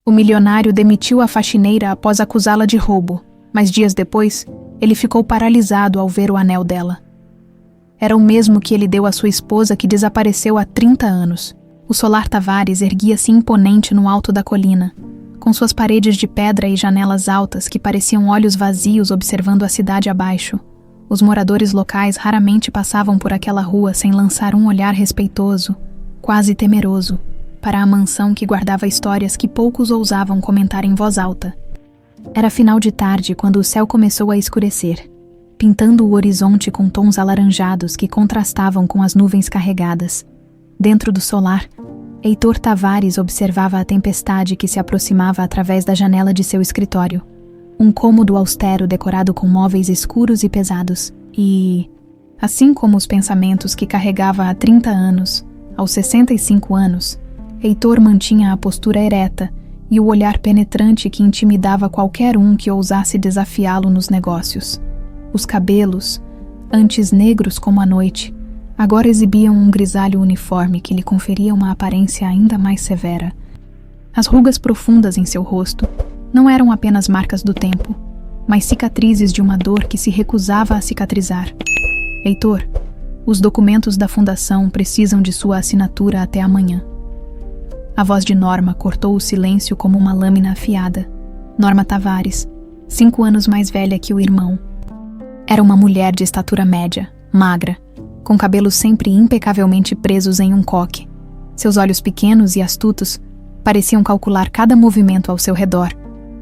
O milionário demitiu a faxineira após acusá-la de roubo, mas dias depois, ele ficou paralisado ao ver o anel dela. Era o mesmo que ele deu à sua esposa que desapareceu há 30 anos. O solar Tavares erguia-se imponente no alto da colina, com suas paredes de pedra e janelas altas que pareciam olhos vazios observando a cidade abaixo. Os moradores locais raramente passavam por aquela rua sem lançar um olhar respeitoso, quase temeroso, para a mansão que guardava histórias que poucos ousavam comentar em voz alta. Era final de tarde quando o céu começou a escurecer, pintando o horizonte com tons alaranjados que contrastavam com as nuvens carregadas. Dentro do solar, Heitor Tavares observava a tempestade que se aproximava através da janela de seu escritório. Um cômodo austero decorado com móveis escuros e pesados. E, assim como os pensamentos que carregava há 30 anos, aos 65 anos, Heitor mantinha a postura ereta e o olhar penetrante que intimidava qualquer um que ousasse desafiá-lo nos negócios. Os cabelos, antes negros como a noite, agora exibiam um grisalho uniforme que lhe conferia uma aparência ainda mais severa. As rugas profundas em seu rosto não eram apenas marcas do tempo, mas cicatrizes de uma dor que se recusava a cicatrizar. Heitor, os documentos da fundação precisam de sua assinatura até amanhã. A voz de Norma cortou o silêncio como uma lâmina afiada. Norma Tavares, 5 anos mais velha que o irmão. Era uma mulher de estatura média, magra, com cabelos sempre impecavelmente presos em um coque. Seus olhos pequenos e astutos pareciam calcular cada movimento ao seu redor.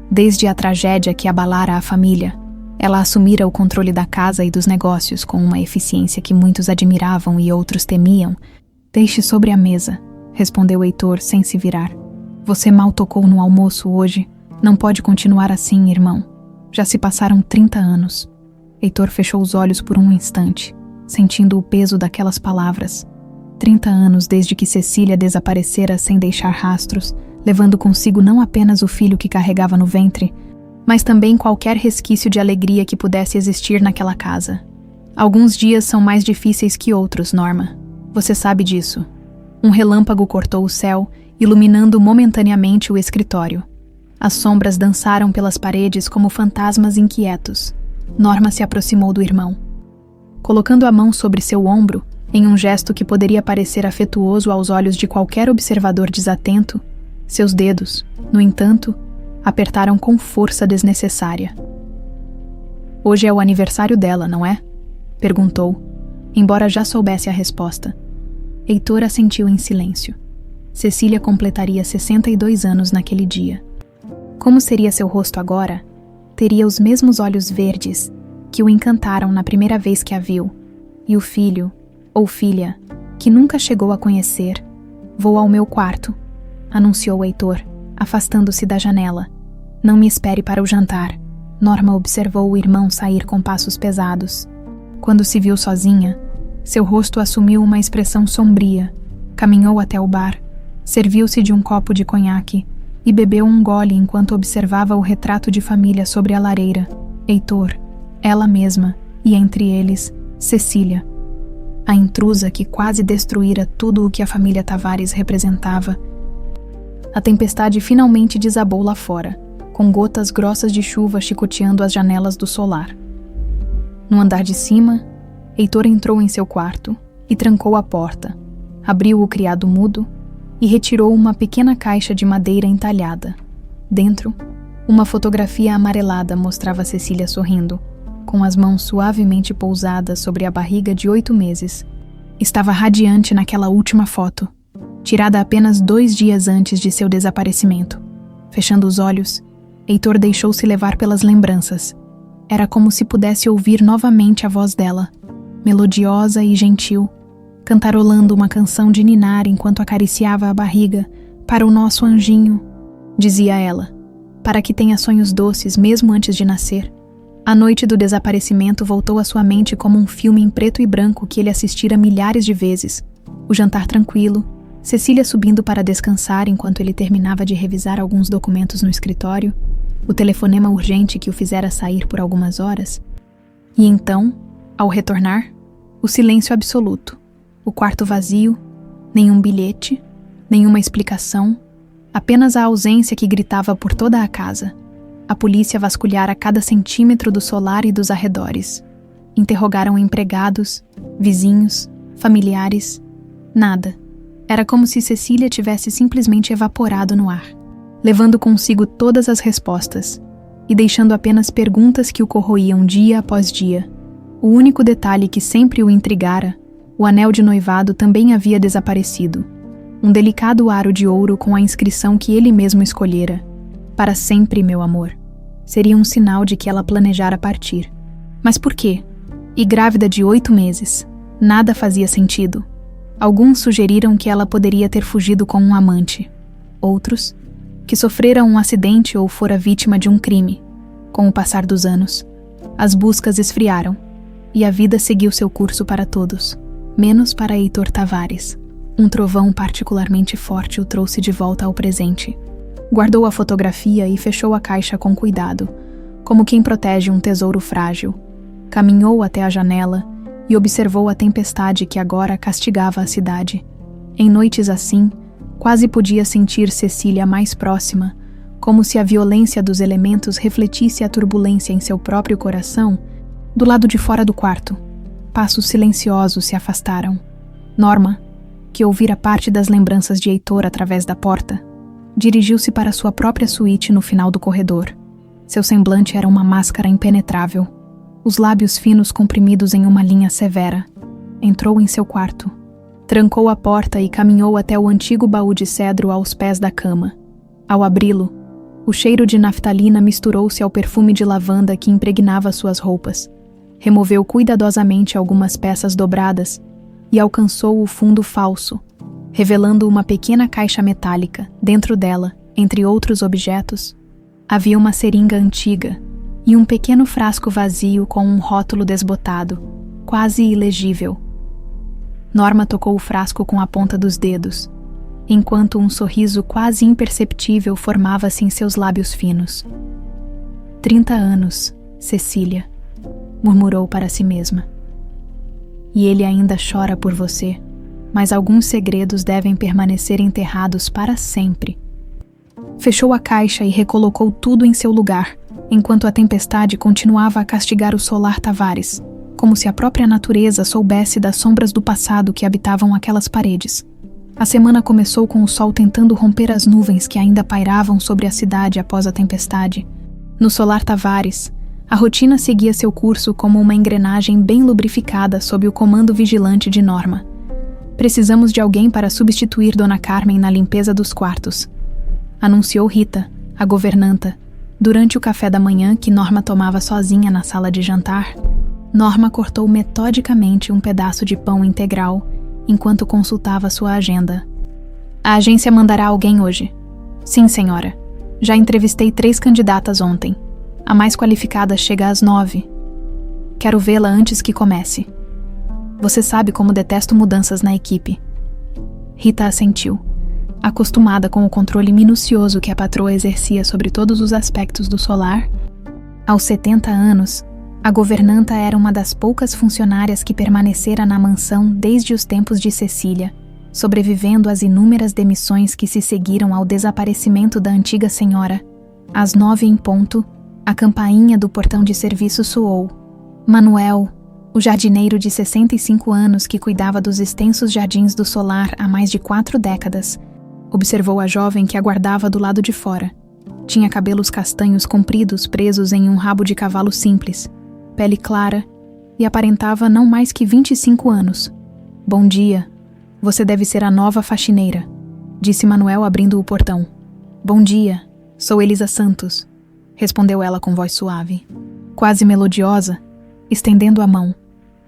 Desde a tragédia que abalara a família, ela assumira o controle da casa e dos negócios com uma eficiência que muitos admiravam e outros temiam. "Deixe sobre a mesa", respondeu Heitor sem se virar. "Você mal tocou no almoço hoje. Não pode continuar assim, irmão. Já se passaram 30 anos. Heitor fechou os olhos por um instante, sentindo o peso daquelas palavras. 30 anos desde que Cecília desaparecera sem deixar rastros, levando consigo não apenas o filho que carregava no ventre, mas também qualquer resquício de alegria que pudesse existir naquela casa. Alguns dias são mais difíceis que outros, Norma. Você sabe disso." Um relâmpago cortou o céu, iluminando momentaneamente o escritório. As sombras dançaram pelas paredes como fantasmas inquietos. Norma se aproximou do irmão. Colocando a mão sobre seu ombro, em um gesto que poderia parecer afetuoso aos olhos de qualquer observador desatento, seus dedos, no entanto, apertaram com força desnecessária. "Hoje é o aniversário dela, não é?" perguntou, embora já soubesse a resposta. Heitor assentiu em silêncio. Cecília completaria 62 anos naquele dia. Como seria seu rosto agora? Teria os mesmos olhos verdes que o encantaram na primeira vez que a viu, e o filho, ou filha, que nunca chegou a conhecer, "Vou ao meu quarto", anunciou Heitor, afastando-se da janela. "Não me espere para o jantar." Norma observou o irmão sair com passos pesados. Quando se viu sozinha, seu rosto assumiu uma expressão sombria. Caminhou até o bar, serviu-se de um copo de conhaque e bebeu um gole enquanto observava o retrato de família sobre a lareira. Heitor, ela mesma, e entre eles, Cecília. A intrusa que quase destruíra tudo o que a família Tavares representava. A tempestade finalmente desabou lá fora, com gotas grossas de chuva chicoteando as janelas do solar. No andar de cima, Heitor entrou em seu quarto e trancou a porta, abriu o criado mudo e retirou uma pequena caixa de madeira entalhada. Dentro, uma fotografia amarelada mostrava Cecília sorrindo, com as mãos suavemente pousadas sobre a barriga de 8 meses. Estava radiante naquela última foto, tirada apenas 2 dias antes de seu desaparecimento. Fechando os olhos, Heitor deixou-se levar pelas lembranças. Era como se pudesse ouvir novamente a voz dela, melodiosa e gentil, cantarolando uma canção de ninar enquanto acariciava a barriga. "Para o nosso anjinho", dizia ela, "para que tenha sonhos doces mesmo antes de nascer." A noite do desaparecimento voltou à sua mente como um filme em preto e branco que ele assistira milhares de vezes. O jantar tranquilo, Cecília subindo para descansar enquanto ele terminava de revisar alguns documentos no escritório, o telefonema urgente que o fizera sair por algumas horas. E então, ao retornar, o silêncio absoluto, o quarto vazio, nenhum bilhete, nenhuma explicação, Apenas a ausência que gritava por toda a casa. A polícia vasculhara cada centímetro do solar e dos arredores. Interrogaram empregados, vizinhos, familiares. Nada. Era como se Cecília tivesse simplesmente evaporado no ar, levando consigo todas as respostas e deixando apenas perguntas que o corroíam dia após dia. O único detalhe que sempre o intrigara, o anel de noivado também havia desaparecido. Um delicado aro de ouro com a inscrição que ele mesmo escolhera. Para sempre, meu amor. Seria um sinal de que ela planejara partir. Mas por quê? E grávida de 8 meses. Nada fazia sentido. Alguns sugeriram que ela poderia ter fugido com um amante. Outros, que sofrera um acidente ou fora vítima de um crime. Com o passar dos anos, as buscas esfriaram e a vida seguiu seu curso para todos, menos para Heitor Tavares. Um trovão particularmente forte o trouxe de volta ao presente. Guardou a fotografia e fechou a caixa com cuidado, como quem protege um tesouro frágil. Caminhou até a janela e observou a tempestade que agora castigava a cidade. Em noites assim, quase podia sentir Cecília mais próxima, como se a violência dos elementos refletisse a turbulência em seu próprio coração. Do lado de fora do quarto, passos silenciosos se afastaram. Norma, que ouvira parte das lembranças de Heitor através da porta, dirigiu-se para sua própria suíte no final do corredor. Seu semblante era uma máscara impenetrável, os lábios finos comprimidos em uma linha severa. Entrou em seu quarto, trancou a porta e caminhou até o antigo baú de cedro aos pés da cama. Ao abri-lo, o cheiro de naftalina misturou-se ao perfume de lavanda que impregnava suas roupas. Removeu cuidadosamente algumas peças dobradas e alcançou o fundo falso, revelando uma pequena caixa metálica. Dentro dela, entre outros objetos, havia uma seringa antiga e um pequeno frasco vazio com um rótulo desbotado, quase ilegível. Norma tocou o frasco com a ponta dos dedos, enquanto um sorriso quase imperceptível formava-se em seus lábios finos. 30 anos, Cecília, murmurou para si mesma. E ele ainda chora por você, mas alguns segredos devem permanecer enterrados para sempre. Fechou a caixa e recolocou tudo em seu lugar, enquanto a tempestade continuava a castigar o solar Tavares, como se a própria natureza soubesse das sombras do passado que habitavam aquelas paredes. A semana começou com o sol tentando romper as nuvens que ainda pairavam sobre a cidade após a tempestade. No solar Tavares, a rotina seguia seu curso como uma engrenagem bem lubrificada sob o comando vigilante de Norma. Precisamos de alguém para substituir Dona Carmen na limpeza dos quartos, anunciou Rita, a governanta, durante o café da manhã que Norma tomava sozinha na sala de jantar. Norma cortou metodicamente um pedaço de pão integral enquanto consultava sua agenda. A agência mandará alguém hoje. Sim, senhora. Já entrevistei 3 candidatas ontem. A mais qualificada chega às 9. Quero vê-la antes que comece. Você sabe como detesto mudanças na equipe. Rita assentiu, acostumada com o controle minucioso que a patroa exercia sobre todos os aspectos do solar. Aos 70 anos, a governanta era uma das poucas funcionárias que permanecera na mansão desde os tempos de Cecília, sobrevivendo às inúmeras demissões que se seguiram ao desaparecimento da antiga senhora. Às 9 em ponto, a campainha do portão de serviço soou. Manuel, o jardineiro de 65 anos que cuidava dos extensos jardins do solar há mais de 4 décadas, observou a jovem que aguardava do lado de fora. Tinha cabelos castanhos compridos presos em um rabo de cavalo simples, pele clara, e aparentava não mais que 25 anos. Bom dia. Você deve ser a nova faxineira, disse Manuel abrindo o portão. Bom dia. Sou Elisa Santos, respondeu ela com voz suave, quase melodiosa, estendendo a mão.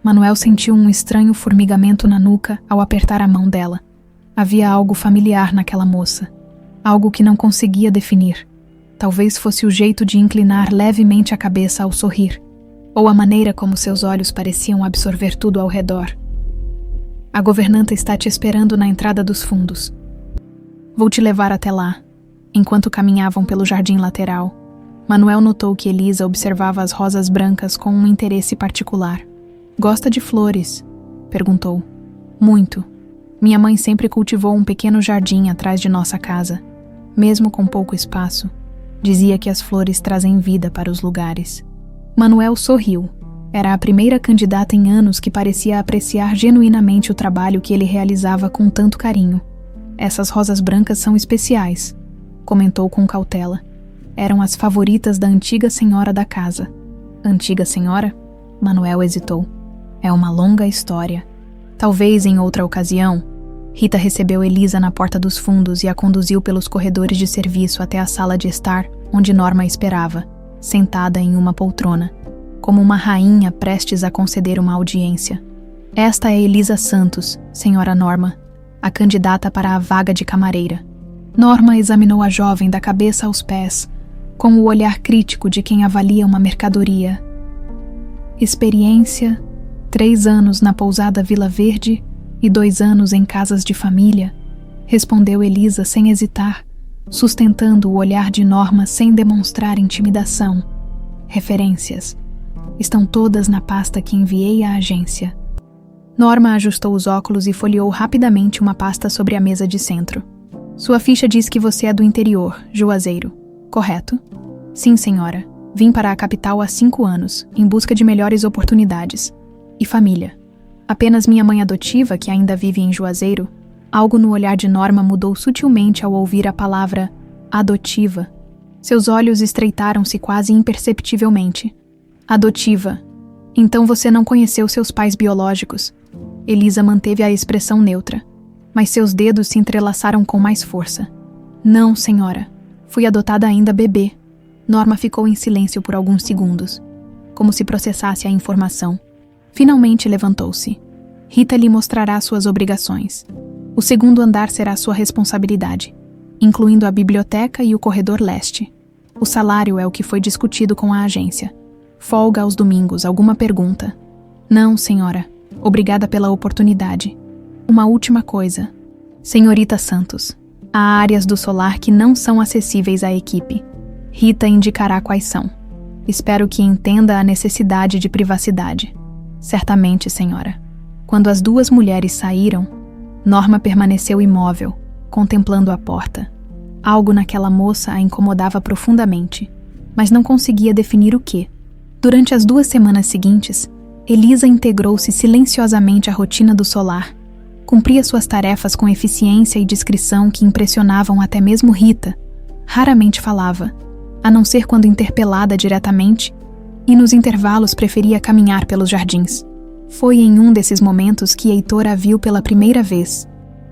Manuel sentiu um estranho formigamento na nuca ao apertar a mão dela. Havia algo familiar naquela moça, algo que não conseguia definir. Talvez fosse o jeito de inclinar levemente a cabeça ao sorrir, ou a maneira como seus olhos pareciam absorver tudo ao redor. A governanta está te esperando na entrada dos fundos. Vou te levar até lá. Enquanto caminhavam pelo jardim lateral, Manuel notou que Elisa observava as rosas brancas com um interesse particular. Gosta de flores? Perguntou. Muito. Minha mãe sempre cultivou um pequeno jardim atrás de nossa casa. mesmo com pouco espaço, dizia que as flores trazem vida para os lugares. Manuel sorriu. Era a primeira candidata em anos que parecia apreciar genuinamente o trabalho que ele realizava com tanto carinho. Essas rosas brancas são especiais, comentou com cautela. Eram as favoritas da antiga senhora da casa. Antiga senhora? Manuel hesitou. É uma longa história. Talvez em outra ocasião. Rita recebeu Elisa na porta dos fundos e a conduziu pelos corredores de serviço até a sala de estar, onde Norma esperava, sentada em uma poltrona, como uma rainha prestes a conceder uma audiência. Esta é Elisa Santos, senhora Norma, a candidata para a vaga de camareira. Norma examinou a jovem da cabeça aos pés, com o olhar crítico de quem avalia uma mercadoria. Experiência, 3 anos na pousada Vila Verde e 2 anos em casas de família, respondeu Elisa sem hesitar, sustentando o olhar de Norma sem demonstrar intimidação. Referências. Estão todas na pasta que enviei à agência. Norma ajustou os óculos e folheou rapidamente uma pasta sobre a mesa de centro. Sua ficha diz que você é do interior, Juazeiro, correto? Sim, senhora. Vim para a capital há 5 anos, em busca de melhores oportunidades. E família. Apenas minha mãe adotiva, que ainda vive em Juazeiro. Algo no olhar de Norma mudou sutilmente ao ouvir a palavra adotiva. Seus olhos estreitaram-se quase imperceptivelmente. Adotiva. Então você não conheceu seus pais biológicos. Elisa manteve a expressão neutra, mas seus dedos se entrelaçaram com mais força. Não, senhora. Fui adotada ainda bebê. Norma ficou em silêncio por alguns segundos, como se processasse a informação. Finalmente levantou-se. Rita lhe mostrará suas obrigações. O segundo andar será sua responsabilidade, incluindo a biblioteca e o corredor leste. O salário é o que foi discutido com a agência. Folga aos domingos, alguma pergunta? Não, senhora. Obrigada pela oportunidade. Uma última coisa. Senhorita Santos, há áreas do solar que não são acessíveis à equipe. Rita indicará quais são. Espero que entenda a necessidade de privacidade. Certamente, senhora. Quando as 2 mulheres saíram, Norma permaneceu imóvel, contemplando a porta. Algo naquela moça a incomodava profundamente, mas não conseguia definir o quê. Durante as 2 semanas seguintes, Elisa integrou-se silenciosamente à rotina do solar. Cumpria suas tarefas com eficiência e discrição que impressionavam até mesmo Rita. Raramente falava, a não ser quando interpelada diretamente, e nos intervalos preferia caminhar pelos jardins. Foi em um desses momentos que Heitor a viu pela primeira vez.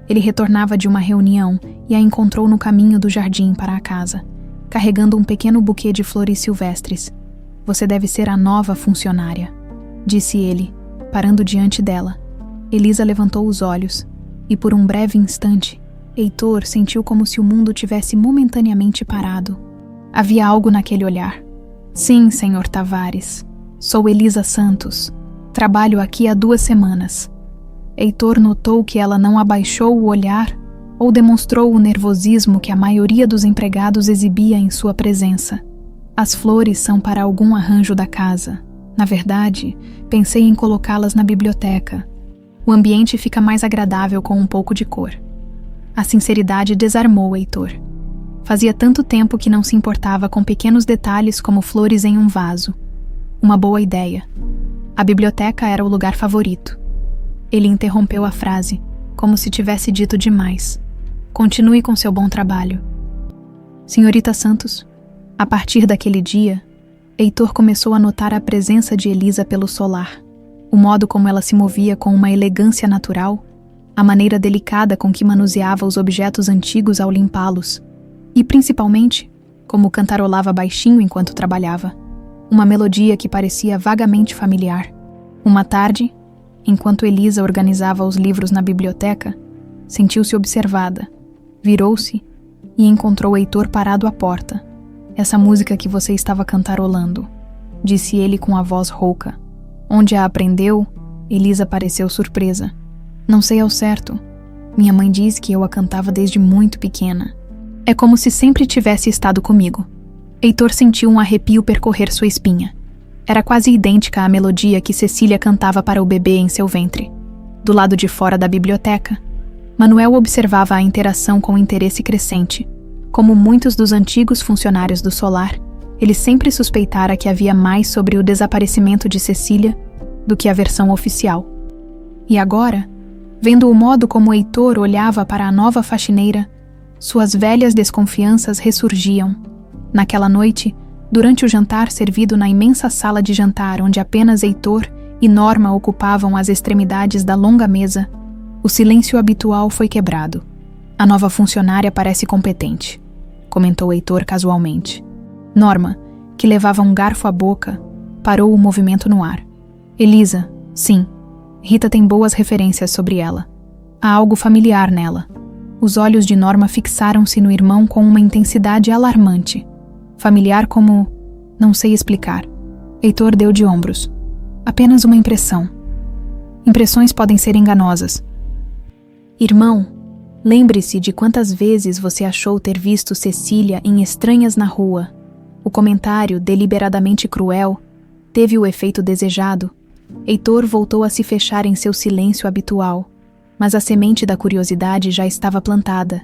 Ele retornava de uma reunião e a encontrou no caminho do jardim para a casa, carregando um pequeno buquê de flores silvestres. Você deve ser a nova funcionária, disse ele, parando diante dela. Elisa levantou os olhos, e por um breve instante, Heitor sentiu como se o mundo tivesse momentaneamente parado. Havia algo naquele olhar. Sim, senhor Tavares. Sou Elisa Santos. Trabalho aqui há 2 semanas. Heitor notou que ela não abaixou o olhar ou demonstrou o nervosismo que a maioria dos empregados exibia em sua presença. As flores são para algum arranjo da casa. Na verdade, pensei em colocá-las na biblioteca. O ambiente fica mais agradável com um pouco de cor. A sinceridade desarmou Heitor. Fazia tanto tempo que não se importava com pequenos detalhes como flores em um vaso. Uma boa ideia. A biblioteca era o lugar favorito. Ele interrompeu a frase, como se tivesse dito demais. Continue com seu bom trabalho. Senhorita Santos, a partir daquele dia, Heitor começou a notar a presença de Elisa pelo solar. O modo como ela se movia com uma elegância natural, a maneira delicada com que manuseava os objetos antigos ao limpá-los. E, principalmente, como cantarolava baixinho enquanto trabalhava. Uma melodia que parecia vagamente familiar. Uma tarde, enquanto Elisa organizava os livros na biblioteca, sentiu-se observada. Virou-se e encontrou Heitor parado à porta. Essa música que você estava cantarolando, disse ele com a voz rouca. Onde a aprendeu, Elisa pareceu surpresa. Não sei ao certo. Minha mãe diz que eu a cantava desde muito pequena. É como se sempre tivesse estado comigo. Heitor sentiu um arrepio percorrer sua espinha. Era quase idêntica à melodia que Cecília cantava para o bebê em seu ventre. Do lado de fora da biblioteca, Manuel observava a interação com interesse crescente. Como muitos dos antigos funcionários do Solar, ele sempre suspeitara que havia mais sobre o desaparecimento de Cecília do que a versão oficial. E agora, vendo o modo como Heitor olhava para a nova faxineira, suas velhas desconfianças ressurgiam. Naquela noite, durante o jantar servido na imensa sala de jantar onde apenas Heitor e Norma ocupavam as extremidades da longa mesa, o silêncio habitual foi quebrado. A nova funcionária parece competente, comentou Heitor casualmente. Norma, que levava um garfo à boca, parou o movimento no ar. Elisa, sim. Rita tem boas referências sobre ela. Há algo familiar nela. Os olhos de Norma fixaram-se no irmão com uma intensidade alarmante. Familiar como... não sei explicar. Heitor deu de ombros. Apenas uma impressão. Impressões podem ser enganosas. Irmão, lembre-se de quantas vezes você achou ter visto Cecília em estranhas na rua. O comentário, deliberadamente cruel, teve o efeito desejado. Heitor voltou a se fechar em seu silêncio habitual, mas a semente da curiosidade já estava plantada.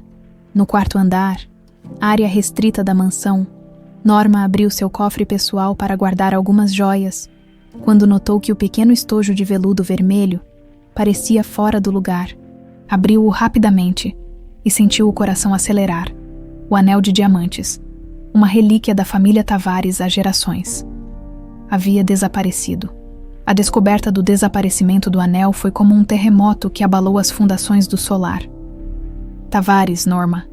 No quarto andar, área restrita da mansão, Norma abriu seu cofre pessoal para guardar algumas joias, quando notou que o pequeno estojo de veludo vermelho parecia fora do lugar. Abriu-o rapidamente e sentiu o coração acelerar. O anel de diamantes, uma relíquia da família Tavares há gerações. Havia desaparecido. A descoberta do desaparecimento do anel foi como um terremoto que abalou as fundações do Solar. Tavares, Norma,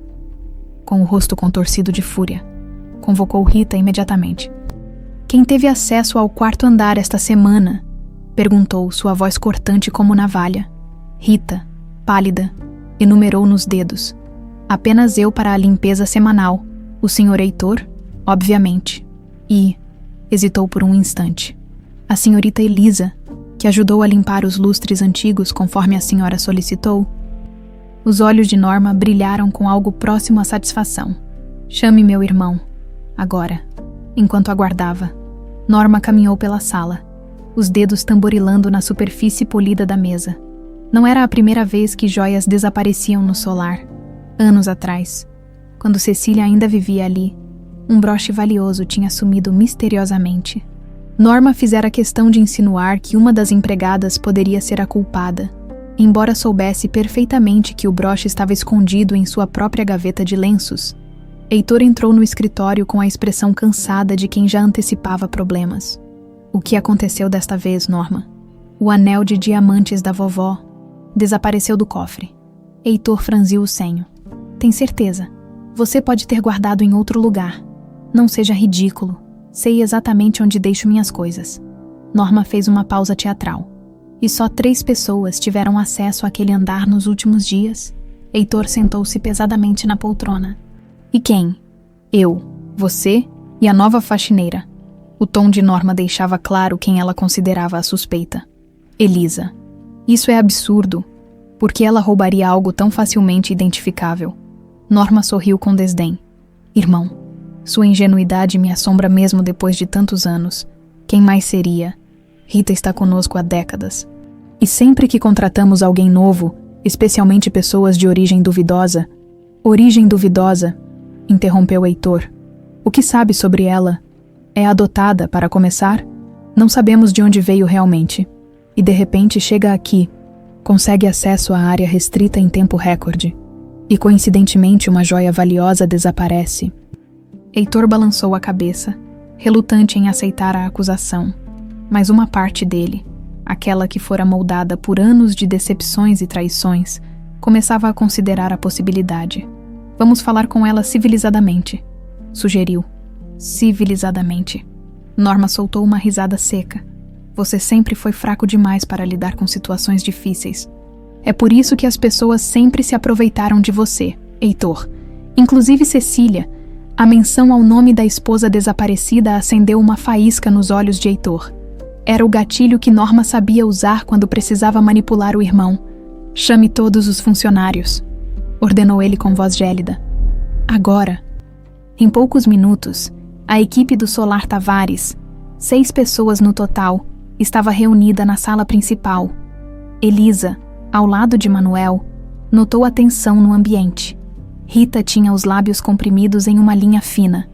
com o rosto contorcido de fúria, convocou Rita imediatamente. Quem teve acesso ao quarto andar esta semana? Perguntou, sua voz cortante como navalha. Rita, pálida, enumerou nos dedos. Apenas eu para a limpeza semanal. O Sr. Heitor, obviamente. E... hesitou por um instante. A senhorita Elisa, que ajudou a limpar os lustres antigos conforme a senhora solicitou. Os olhos de Norma brilharam com algo próximo à satisfação. Chame meu irmão. Agora. Enquanto aguardava, Norma caminhou pela sala, os dedos tamborilando na superfície polida da mesa. Não era a primeira vez que joias desapareciam no Solar. Anos atrás, quando Cecília ainda vivia ali, um broche valioso tinha sumido misteriosamente. Norma fizera questão de insinuar que uma das empregadas poderia ser a culpada, embora soubesse perfeitamente que o broche estava escondido em sua própria gaveta de lenços. Heitor entrou no escritório com a expressão cansada de quem já antecipava problemas. O que aconteceu desta vez, Norma? O anel de diamantes da vovó desapareceu do cofre. Heitor franziu o senho. Tem certeza? Você pode ter guardado em outro lugar. Não seja ridículo. Sei exatamente onde deixo minhas coisas. Norma fez uma pausa teatral. E só 3 pessoas tiveram acesso àquele andar nos últimos dias? Heitor sentou-se pesadamente na poltrona. E quem? Eu, você e a nova faxineira. O tom de Norma deixava claro quem ela considerava a suspeita. Elisa. Isso é absurdo. Por que ela roubaria algo tão facilmente identificável? Norma sorriu com desdém. Irmão, sua ingenuidade me assombra mesmo depois de tantos anos. Quem mais seria? Rita está conosco há décadas. E sempre que contratamos alguém novo, especialmente pessoas de origem duvidosa... Origem duvidosa, interrompeu Heitor. O que sabe sobre ela? É adotada, para começar? Não sabemos de onde veio realmente. E de repente chega aqui, consegue acesso à área restrita em tempo recorde. E coincidentemente uma joia valiosa desaparece. Heitor balançou a cabeça, relutante em aceitar a acusação. Mas uma parte dele, aquela que fora moldada por anos de decepções e traições, começava a considerar a possibilidade. Vamos falar com ela civilizadamente, sugeriu. Civilizadamente. Norma soltou uma risada seca. Você sempre foi fraco demais para lidar com situações difíceis. É por isso que as pessoas sempre se aproveitaram de você, Heitor. Inclusive Cecília. A menção ao nome da esposa desaparecida acendeu uma faísca nos olhos de Heitor. Era o gatilho que Norma sabia usar quando precisava manipular o irmão. Chame todos os funcionários, ordenou ele com voz gélida. Agora. Em poucos minutos, a equipe do Solar Tavares, 6 pessoas no total, estava reunida na sala principal. Elisa, ao lado de Manuel, notou a tensão no ambiente. Rita tinha os lábios comprimidos em uma linha fina,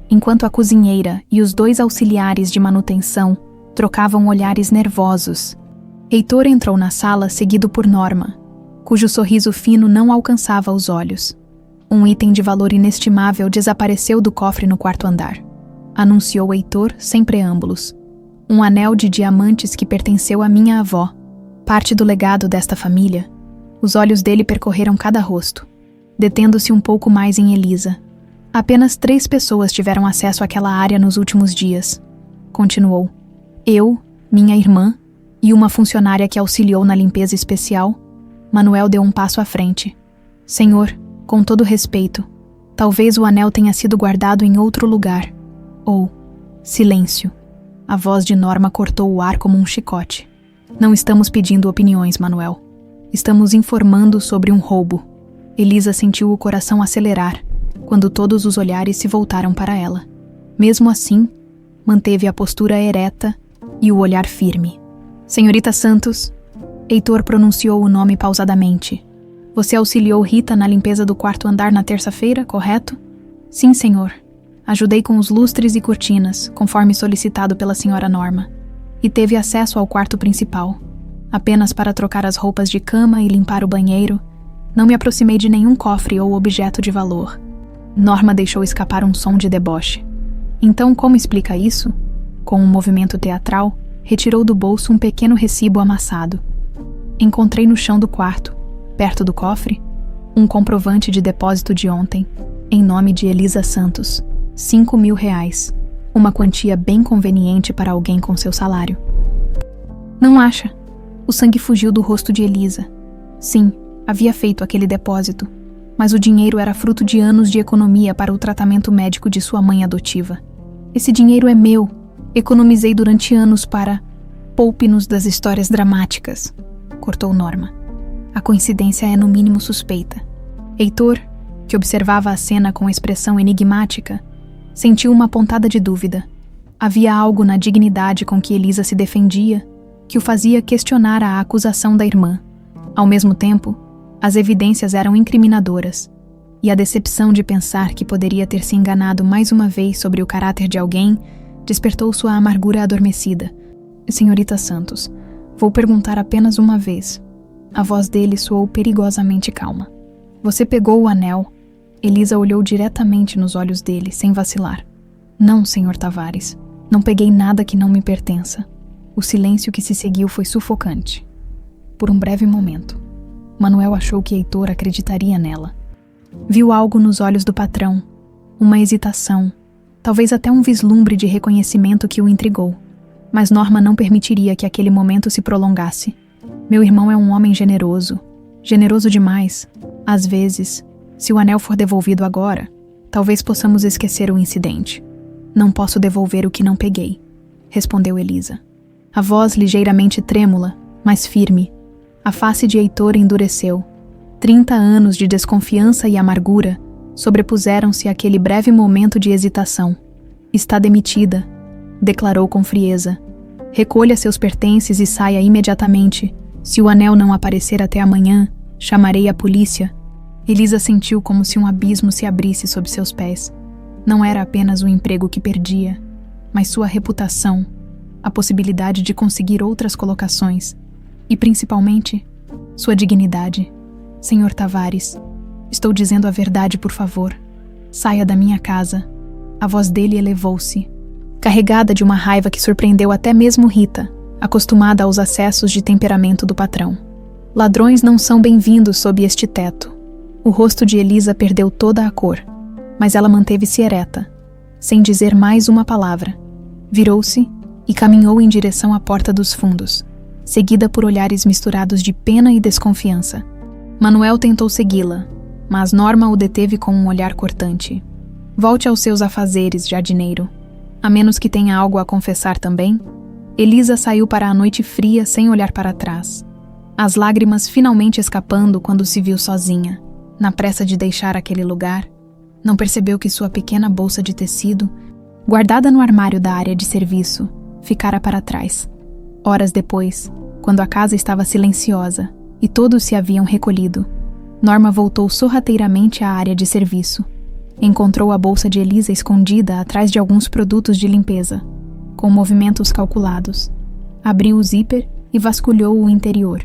enquanto a cozinheira e os 2 auxiliares de manutenção trocavam olhares nervosos. Heitor entrou na sala seguido por Norma, cujo sorriso fino não alcançava os olhos. Um item de valor inestimável desapareceu do cofre no 4º andar. Anunciou Heitor sem preâmbulos. Um anel de diamantes que pertenceu à minha avó, parte do legado desta família. Os olhos dele percorreram cada rosto, detendo-se um pouco mais em Elisa. Apenas 3 pessoas tiveram acesso àquela área nos últimos dias. Continuou. Eu, minha irmã e uma funcionária que auxiliou na limpeza especial. Manuel deu um passo à frente. Senhor, com todo respeito, talvez o anel tenha sido guardado em outro lugar. Ou, silêncio. A voz de Norma cortou o ar como um chicote. Não estamos pedindo opiniões, Manuel. Estamos informando sobre um roubo. Elisa sentiu o coração acelerar quando todos os olhares se voltaram para ela. Mesmo assim, manteve a postura ereta e o olhar firme. Senhorita Santos, Heitor pronunciou o nome pausadamente. Você auxiliou Rita na limpeza do 4º andar na terça-feira, correto? Sim, senhor. Ajudei com os lustres e cortinas, conforme solicitado pela senhora Norma. E teve acesso ao quarto principal. Apenas para trocar as roupas de cama e limpar o banheiro, não me aproximei de nenhum cofre ou objeto de valor. Norma deixou escapar um som de deboche. Então, como explica isso? Com um movimento teatral, retirou do bolso um pequeno recibo amassado. Encontrei no chão do quarto, perto do cofre, um comprovante de depósito de ontem, em nome de Elisa Santos. R$5.000. Uma quantia bem conveniente para alguém com seu salário. Não acha? O sangue fugiu do rosto de Elisa. Sim, havia feito aquele depósito, mas o dinheiro era fruto de anos de economia para o tratamento médico de sua mãe adotiva. Esse dinheiro é meu. Economizei durante anos para... Poupe-nos das histórias dramáticas, cortou Norma. A coincidência é no mínimo suspeita. Heitor, que observava a cena com expressão enigmática, sentiu uma pontada de dúvida. Havia algo na dignidade com que Elisa se defendia que o fazia questionar a acusação da irmã. Ao mesmo tempo, as evidências eram incriminadoras, e a decepção de pensar que poderia ter se enganado mais uma vez sobre o caráter de alguém despertou sua amargura adormecida. Senhorita Santos, vou perguntar apenas uma vez. A voz dele soou perigosamente calma. Você pegou o anel? Elisa olhou diretamente nos olhos dele, sem vacilar. Não, senhor Tavares. Não peguei nada que não me pertença. O silêncio que se seguiu foi sufocante. Por um breve momento, Manuel achou que Heitor acreditaria nela. Viu algo nos olhos do patrão, uma hesitação, talvez até um vislumbre de reconhecimento que o intrigou. Mas Norma não permitiria que aquele momento se prolongasse. Meu irmão é um homem generoso. Generoso demais. Às vezes, se o anel for devolvido agora, talvez possamos esquecer o incidente. Não posso devolver o que não peguei, respondeu Elisa. A voz ligeiramente trêmula, mas firme. A face de Heitor endureceu. 30 anos de desconfiança e amargura sobrepuseram-se àquele breve momento de hesitação. Está demitida, declarou com frieza. Recolha seus pertences e saia imediatamente. Se o anel não aparecer até amanhã, chamarei a polícia. Elisa sentiu como se um abismo se abrisse sob seus pés. Não era apenas o emprego que perdia, mas sua reputação, a possibilidade de conseguir outras colocações e, principalmente, sua dignidade. Senhor Tavares, estou dizendo a verdade, por favor. Saia da minha casa. A voz dele elevou-se, carregada de uma raiva que surpreendeu até mesmo Rita, acostumada aos acessos de temperamento do patrão. Ladrões não são bem-vindos sob este teto. O rosto de Elisa perdeu toda a cor, mas ela manteve-se ereta, sem dizer mais uma palavra. Virou-se e caminhou em direção à porta dos fundos, seguida por olhares misturados de pena e desconfiança. Manuel tentou segui-la, mas Norma o deteve com um olhar cortante. Volte aos seus afazeres, jardineiro. A menos que tenha algo a confessar também. Elisa saiu para a noite fria sem olhar para trás. As lágrimas finalmente escapando quando se viu sozinha. Na pressa de deixar aquele lugar, não percebeu que sua pequena bolsa de tecido, guardada no armário da área de serviço, ficara para trás. Horas depois, quando a casa estava silenciosa e todos se haviam recolhido, Norma voltou sorrateiramente à área de serviço. Encontrou a bolsa de Elisa escondida atrás de alguns produtos de limpeza, com movimentos calculados. Abriu o zíper e vasculhou o interior,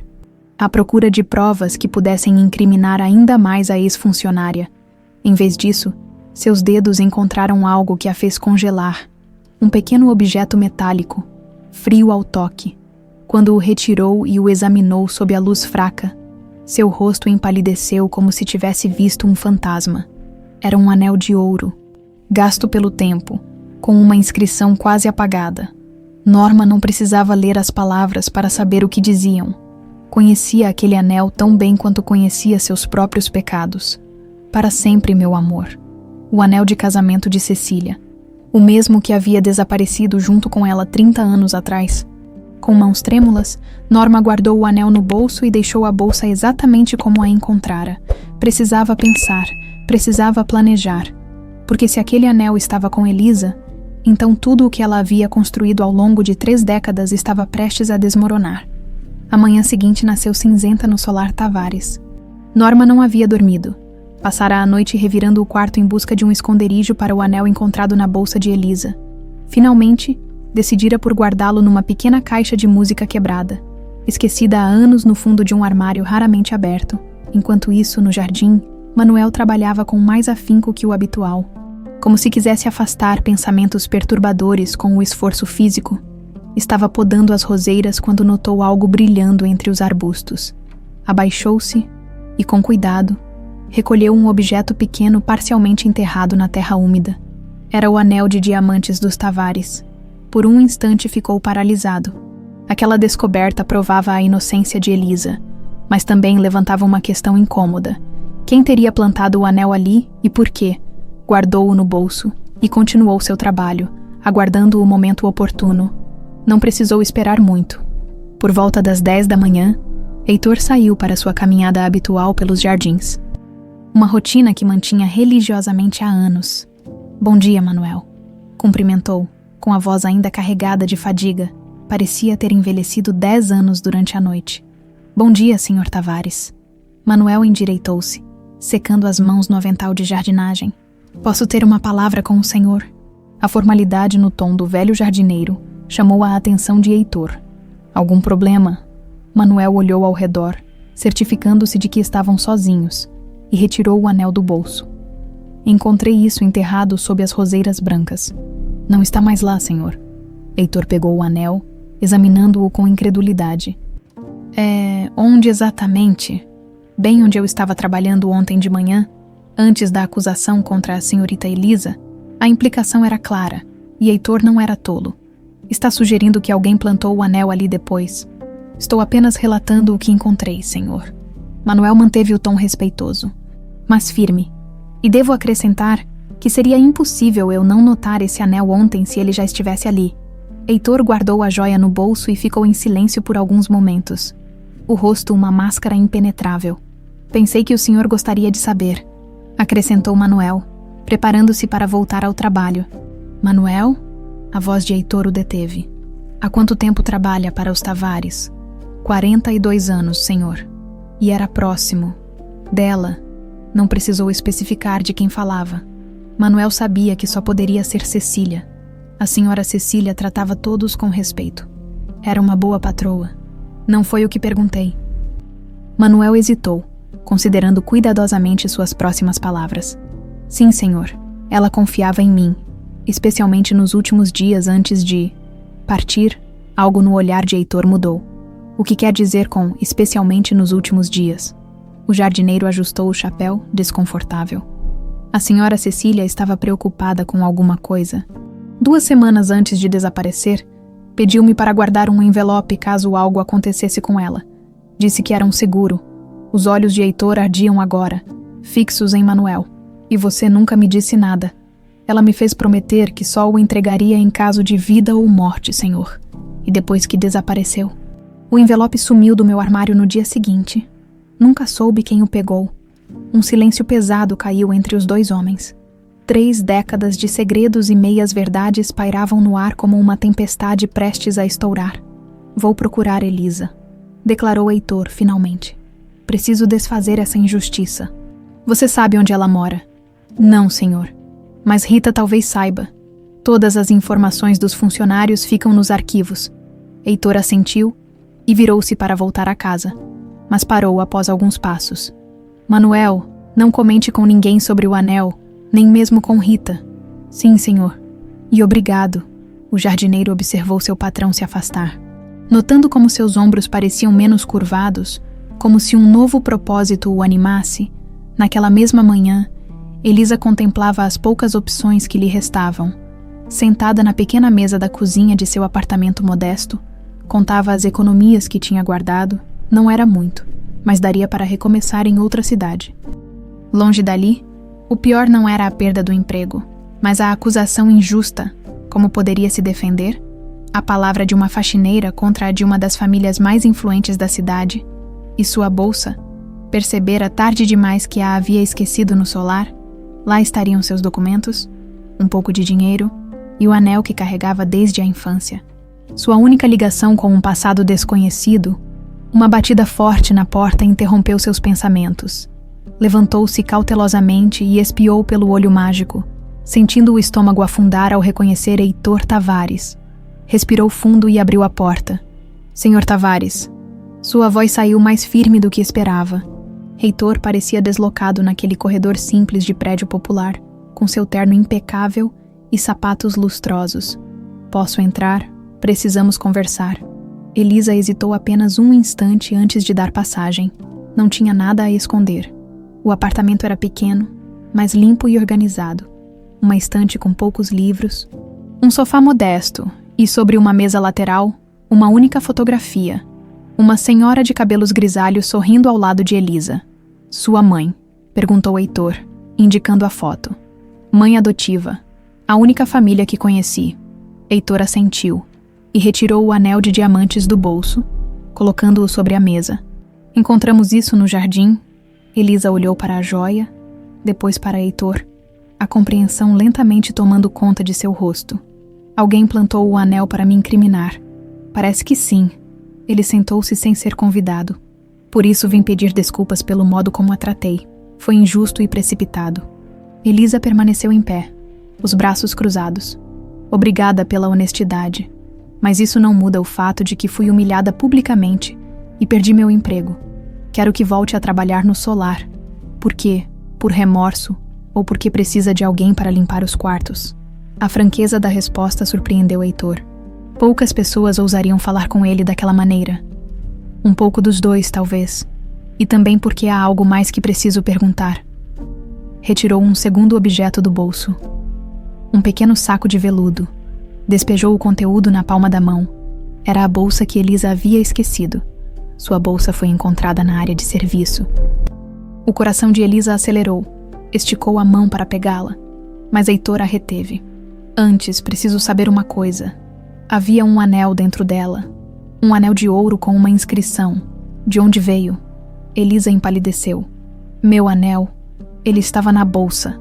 à procura de provas que pudessem incriminar ainda mais a ex-funcionária. Em vez disso, seus dedos encontraram algo que a fez congelar, um pequeno objeto metálico, frio ao toque. Quando o retirou e o examinou sob a luz fraca, seu rosto empalideceu como se tivesse visto um fantasma. Era um anel de ouro, gasto pelo tempo, com uma inscrição quase apagada. Norma não precisava ler as palavras para saber o que diziam. Conhecia aquele anel tão bem quanto conhecia seus próprios pecados. Para sempre, meu amor. O anel de casamento de Cecília. O mesmo que havia desaparecido junto com ela 30 anos atrás. Com mãos trêmulas, Norma guardou o anel no bolso e deixou a bolsa exatamente como a encontrara. Precisava pensar, precisava planejar. Porque se aquele anel estava com Elisa, então tudo o que ela havia construído ao longo de 3 décadas estava prestes a desmoronar. A manhã seguinte nasceu cinzenta no solar Tavares. Norma não havia dormido. Passara a noite revirando o quarto em busca de um esconderijo para o anel encontrado na bolsa de Elisa. Finalmente, decidira por guardá-lo numa pequena caixa de música quebrada, esquecida há anos no fundo de um armário raramente aberto. Enquanto isso, no jardim, Manuel trabalhava com mais afinco que o habitual, como se quisesse afastar pensamentos perturbadores com o esforço físico. Estava podando as roseiras quando notou algo brilhando entre os arbustos. Abaixou-se e, com cuidado, recolheu um objeto pequeno parcialmente enterrado na terra úmida. Era o anel de diamantes dos Tavares. Por um instante ficou paralisado. Aquela descoberta provava a inocência de Elisa, mas também levantava uma questão incômoda. Quem teria plantado o anel ali e por quê? Guardou-o no bolso e continuou seu trabalho, aguardando o momento oportuno. Não precisou esperar muito. Por volta das 10 da manhã, Heitor saiu para sua caminhada habitual pelos jardins. Uma rotina que mantinha religiosamente há anos. Bom dia, Manuel. Cumprimentou, com a voz ainda carregada de fadiga. Parecia ter envelhecido 10 anos durante a noite. Bom dia, Sr. Tavares. Manuel endireitou-se, secando as mãos no avental de jardinagem. Posso ter uma palavra com o senhor? A formalidade no tom do velho jardineiro chamou a atenção de Heitor. Algum problema? Manuel olhou ao redor, certificando-se de que estavam sozinhos, e retirou o anel do bolso. Encontrei isso enterrado sob as roseiras brancas. Não está mais lá, senhor. Heitor pegou o anel, examinando-o com incredulidade. Onde exatamente? Bem onde eu estava trabalhando ontem de manhã, antes da acusação contra a senhorita Elisa. A implicação era clara, e Heitor não era tolo. Está sugerindo que alguém plantou o anel ali depois. Estou apenas relatando o que encontrei, senhor. Manuel manteve o tom respeitoso, mas firme. E devo acrescentar que seria impossível eu não notar esse anel ontem se ele já estivesse ali. Heitor guardou a joia no bolso e ficou em silêncio por alguns momentos. O rosto uma máscara impenetrável. Pensei que o senhor gostaria de saber, acrescentou Manuel, preparando-se para voltar ao trabalho. Manuel? A voz de Heitor o deteve. Há quanto tempo trabalha para os Tavares? 42 anos, senhor. E era próximo. Dela. Não precisou especificar de quem falava. Manuel sabia que só poderia ser Cecília. A senhora Cecília tratava todos com respeito. Era uma boa patroa. Não foi o que perguntei. Manuel hesitou, considerando cuidadosamente suas próximas palavras. Sim, senhor. Ela confiava em mim, especialmente nos últimos dias antes de partir. Algo no olhar de Heitor mudou. O que quer dizer com especialmente nos últimos dias? O jardineiro ajustou o chapéu, desconfortável. A senhora Cecília estava preocupada com alguma coisa. 2 semanas antes de desaparecer, pediu-me para guardar um envelope caso algo acontecesse com ela. Disse que era um seguro. Os olhos de Heitor ardiam agora, fixos em Manuel. E você nunca me disse nada. Ela me fez prometer que só o entregaria em caso de vida ou morte, senhor. E depois que desapareceu. O envelope sumiu do meu armário no dia seguinte. Nunca soube quem o pegou. Um silêncio pesado caiu entre os 2 homens. 3 décadas de segredos e meias-verdades pairavam no ar como uma tempestade prestes a estourar. Vou procurar Elisa, declarou Heitor finalmente. preciso desfazer essa injustiça. Você sabe onde ela mora? Não, senhor. Mas Rita talvez saiba. Todas as informações dos funcionários ficam nos arquivos. Heitor assentiu e virou-se para voltar a casa, mas parou após alguns passos. Manuel, não comente com ninguém sobre o anel, nem mesmo com Rita. Sim, senhor. E obrigado. O jardineiro observou seu patrão se afastar. Notando como seus ombros pareciam menos curvados, como se um novo propósito o animasse, naquela mesma manhã, Elisa contemplava as poucas opções que lhe restavam. Sentada na pequena mesa da cozinha de seu apartamento modesto, contava as economias que tinha guardado. Não era muito, mas daria para recomeçar em outra cidade. Longe dali, o pior não era a perda do emprego, mas a acusação injusta. Como poderia se defender? A palavra de uma faxineira contra a de uma das famílias mais influentes da cidade. E sua bolsa? Percebera tarde demais que a havia esquecido no solar. Lá estariam seus documentos, um pouco de dinheiro e o anel que carregava desde a infância. Sua única ligação com um passado desconhecido. Uma batida forte na porta interrompeu seus pensamentos. Levantou-se cautelosamente e espiou pelo olho mágico, sentindo o estômago afundar ao reconhecer Heitor Tavares. Respirou fundo e abriu a porta. Senhor Tavares. Sua voz saiu mais firme do que esperava. Heitor parecia deslocado naquele corredor simples de prédio popular, com seu terno impecável e sapatos lustrosos. Posso entrar? Precisamos conversar. Elisa hesitou apenas um instante antes de dar passagem. Não tinha nada a esconder. O apartamento era pequeno, mas limpo e organizado. Uma estante com poucos livros, um sofá modesto e sobre uma mesa lateral, uma única fotografia. Uma senhora de cabelos grisalhos sorrindo ao lado de Elisa. Sua mãe, perguntou Heitor, indicando a foto. Mãe adotiva, a única família que conheci. Heitor assentiu e retirou o anel de diamantes do bolso, colocando-o sobre a mesa. Encontramos isso no jardim. Elisa olhou para a joia, depois para Heitor, a compreensão lentamente tomando conta de seu rosto. Alguém plantou o anel para me incriminar. Parece que sim. Ele sentou-se sem ser convidado. Por isso vim pedir desculpas pelo modo como a tratei. Foi injusto e precipitado. Elisa permaneceu em pé, os braços cruzados. Obrigada pela honestidade. Mas isso não muda o fato de que fui humilhada publicamente e perdi meu emprego. Quero que volte a trabalhar no solar. Por quê? Por remorso? Ou porque precisa de alguém para limpar os quartos? A franqueza da resposta surpreendeu Heitor. Poucas pessoas ousariam falar com ele daquela maneira. Um pouco dos dois, talvez. E também porque há algo mais que preciso perguntar. Retirou um segundo objeto do bolso. Um pequeno saco de veludo. Despejou o conteúdo na palma da mão. Era a bolsa que Elisa havia esquecido. Sua bolsa foi encontrada na área de serviço. O coração de Elisa acelerou. Esticou a mão para pegá-la, mas Heitor a reteve. Antes, preciso saber uma coisa. Havia um anel dentro dela. Um anel de ouro com uma inscrição. De onde veio? Elisa empalideceu. Meu anel. Ele estava na bolsa.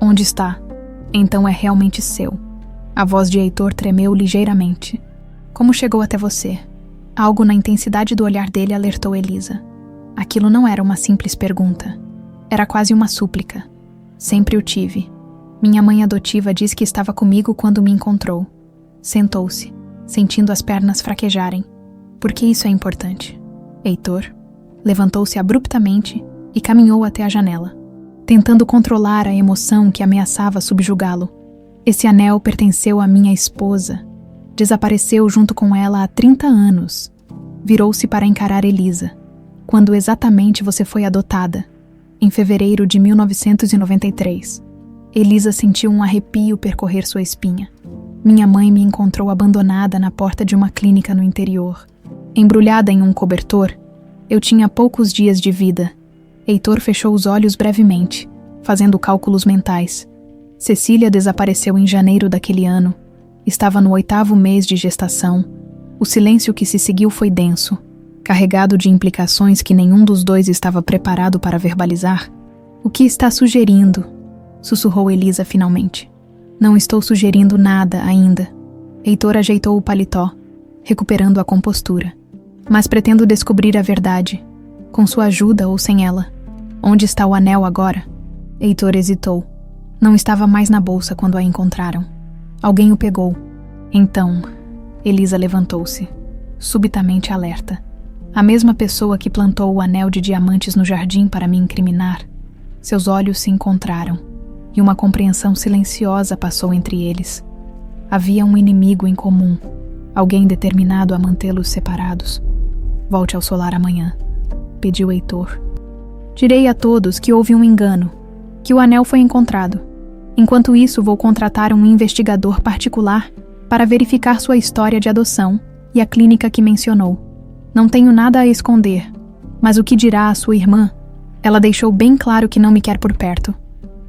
Onde está? Então é realmente seu. A voz de Heitor tremeu ligeiramente. Como chegou até você? Algo na intensidade do olhar dele alertou Elisa. Aquilo não era uma simples pergunta. Era quase uma súplica. Sempre o tive. Minha mãe adotiva diz que estava comigo quando me encontrou. Sentou-se, sentindo as pernas fraquejarem. Por que isso é importante? Heitor levantou-se abruptamente e caminhou até a janela, tentando controlar a emoção que ameaçava subjugá-lo. Esse anel pertenceu à minha esposa. Desapareceu junto com ela há 30 anos. Virou-se para encarar Elisa. Quando exatamente você foi adotada? Em fevereiro de 1993. Elisa sentiu um arrepio percorrer sua espinha. Minha mãe me encontrou abandonada na porta de uma clínica no interior. Embrulhada em um cobertor, eu tinha poucos dias de vida. Heitor fechou os olhos brevemente, fazendo cálculos mentais. Cecília desapareceu em janeiro daquele ano. Estava no 8º mês de gestação. O silêncio que se seguiu foi denso, carregado de implicações que nenhum dos dois estava preparado para verbalizar. O que está sugerindo? Sussurrou Elisa finalmente. Não estou sugerindo nada ainda. Heitor ajeitou o paletó, recuperando a compostura. Mas pretendo descobrir a verdade. Com sua ajuda ou sem ela? Onde está o anel agora? Heitor hesitou. Não estava mais na bolsa quando a encontraram. Alguém o pegou. Então, Elisa levantou-se, subitamente alerta. A mesma pessoa que plantou o anel de diamantes no jardim para me incriminar. Seus olhos se encontraram, e uma compreensão silenciosa passou entre eles. Havia um inimigo em comum, alguém determinado a mantê-los separados. Volte ao solar amanhã, pediu Heitor. Direi a todos que houve um engano, que o anel foi encontrado. Enquanto isso, vou contratar um investigador particular para verificar sua história de adoção e a clínica que mencionou. Não tenho nada a esconder, mas o que dirá a sua irmã? Ela deixou bem claro que não me quer por perto.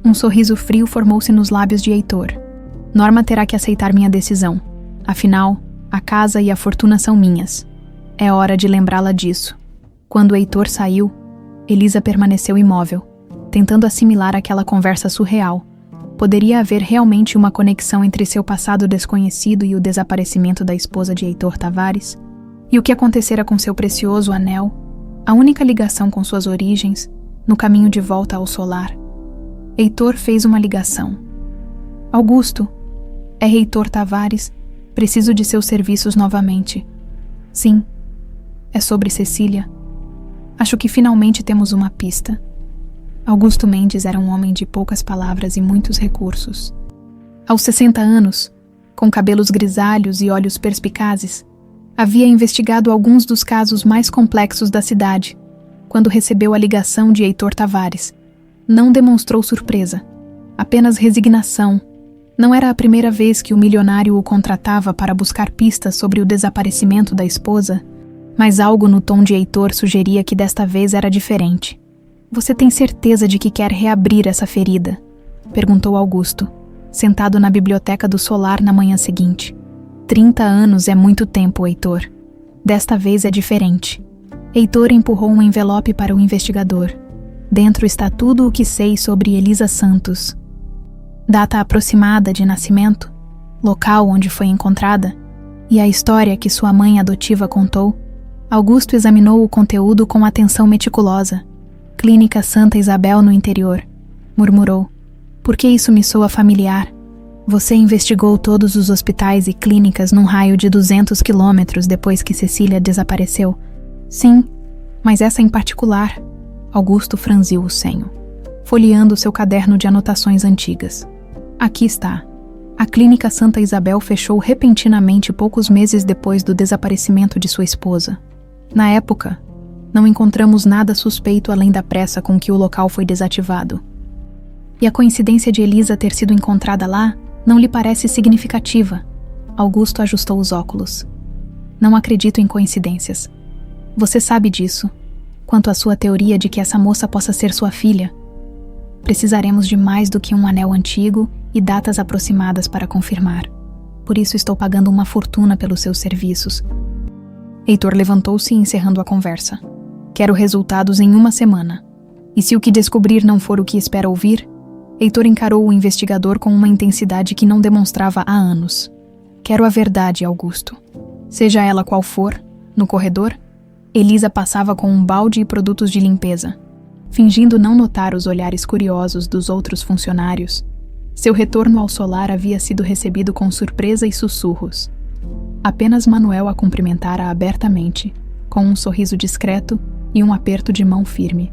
Um sorriso frio formou-se nos lábios de Heitor. Norma terá que aceitar minha decisão. Afinal, a casa e a fortuna são minhas. É hora de lembrá-la disso. Quando Heitor saiu, Elisa permaneceu imóvel, tentando assimilar aquela conversa surreal. Poderia haver realmente uma conexão entre seu passado desconhecido e o desaparecimento da esposa de Heitor Tavares? E o que acontecera com seu precioso anel, a única ligação com suas origens, no caminho de volta ao solar? Heitor fez uma ligação. Augusto, é Heitor Tavares, preciso de seus serviços novamente. Sim, é sobre Cecília. Acho que finalmente temos uma pista. Augusto Mendes era um homem de poucas palavras e muitos recursos. Aos 60 anos, com cabelos grisalhos e olhos perspicazes, havia investigado alguns dos casos mais complexos da cidade. Quando recebeu a ligação de Heitor Tavares, não demonstrou surpresa, apenas resignação. Não era a primeira vez que o milionário o contratava para buscar pistas sobre o desaparecimento da esposa, mas algo no tom de Heitor sugeria que desta vez era diferente. Você tem certeza de que quer reabrir essa ferida? Perguntou Augusto, sentado na biblioteca do solar na manhã seguinte. 30 anos é muito tempo, Heitor. Desta vez é diferente. Heitor empurrou um envelope para o investigador. Dentro está tudo o que sei sobre Elisa Santos. Data aproximada de nascimento, local onde foi encontrada e a história que sua mãe adotiva contou. Augusto examinou o conteúdo com atenção meticulosa. Clínica Santa Isabel no interior, murmurou. Por que isso me soa familiar? Você investigou todos os hospitais e clínicas num raio de 200 quilômetros depois que Cecília desapareceu? Sim, mas essa em particular. Augusto franziu o senho, folheando seu caderno de anotações antigas. Aqui está. A Clínica Santa Isabel fechou repentinamente poucos meses depois do desaparecimento de sua esposa. Na época, não encontramos nada suspeito além da pressa com que o local foi desativado. E a coincidência de Elisa ter sido encontrada lá não lhe parece significativa. Augusto ajustou os óculos. Não acredito em coincidências. Você sabe disso. Quanto à sua teoria de que essa moça possa ser sua filha, precisaremos de mais do que um anel antigo e datas aproximadas para confirmar. Por isso estou pagando uma fortuna pelos seus serviços. Heitor levantou-se, encerrando a conversa. Quero resultados em 1 semana. E se o que descobrir não for o que espera ouvir? Heitor encarou o investigador com uma intensidade que não demonstrava há anos. Quero a verdade, Augusto. Seja ela qual for, no corredor, Elisa passava com um balde e produtos de limpeza, fingindo não notar os olhares curiosos dos outros funcionários. Seu retorno ao solar havia sido recebido com surpresa e sussurros. Apenas Manuel a cumprimentara abertamente, com um sorriso discreto e um aperto de mão firme.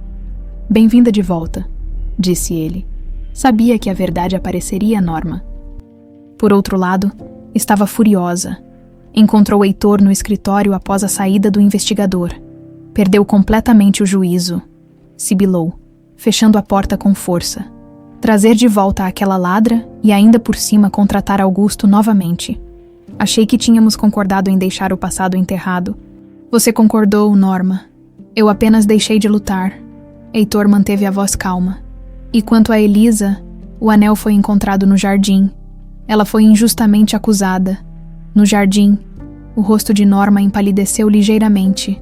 Bem-vinda de volta, disse ele. Sabia que a verdade apareceria, Norma. Por outro lado, estava furiosa. Encontrou Heitor no escritório após a saída do investigador. Perdeu completamente o juízo. Sibilou, fechando a porta com força. Trazer de volta aquela ladra e ainda por cima contratar Augusto novamente. Achei que tínhamos concordado em deixar o passado enterrado. Você concordou, Norma. Eu apenas deixei de lutar. Heitor manteve a voz calma. E quanto a Elisa, o anel foi encontrado no jardim. Ela foi injustamente acusada. No jardim, o rosto de Norma empalideceu ligeiramente.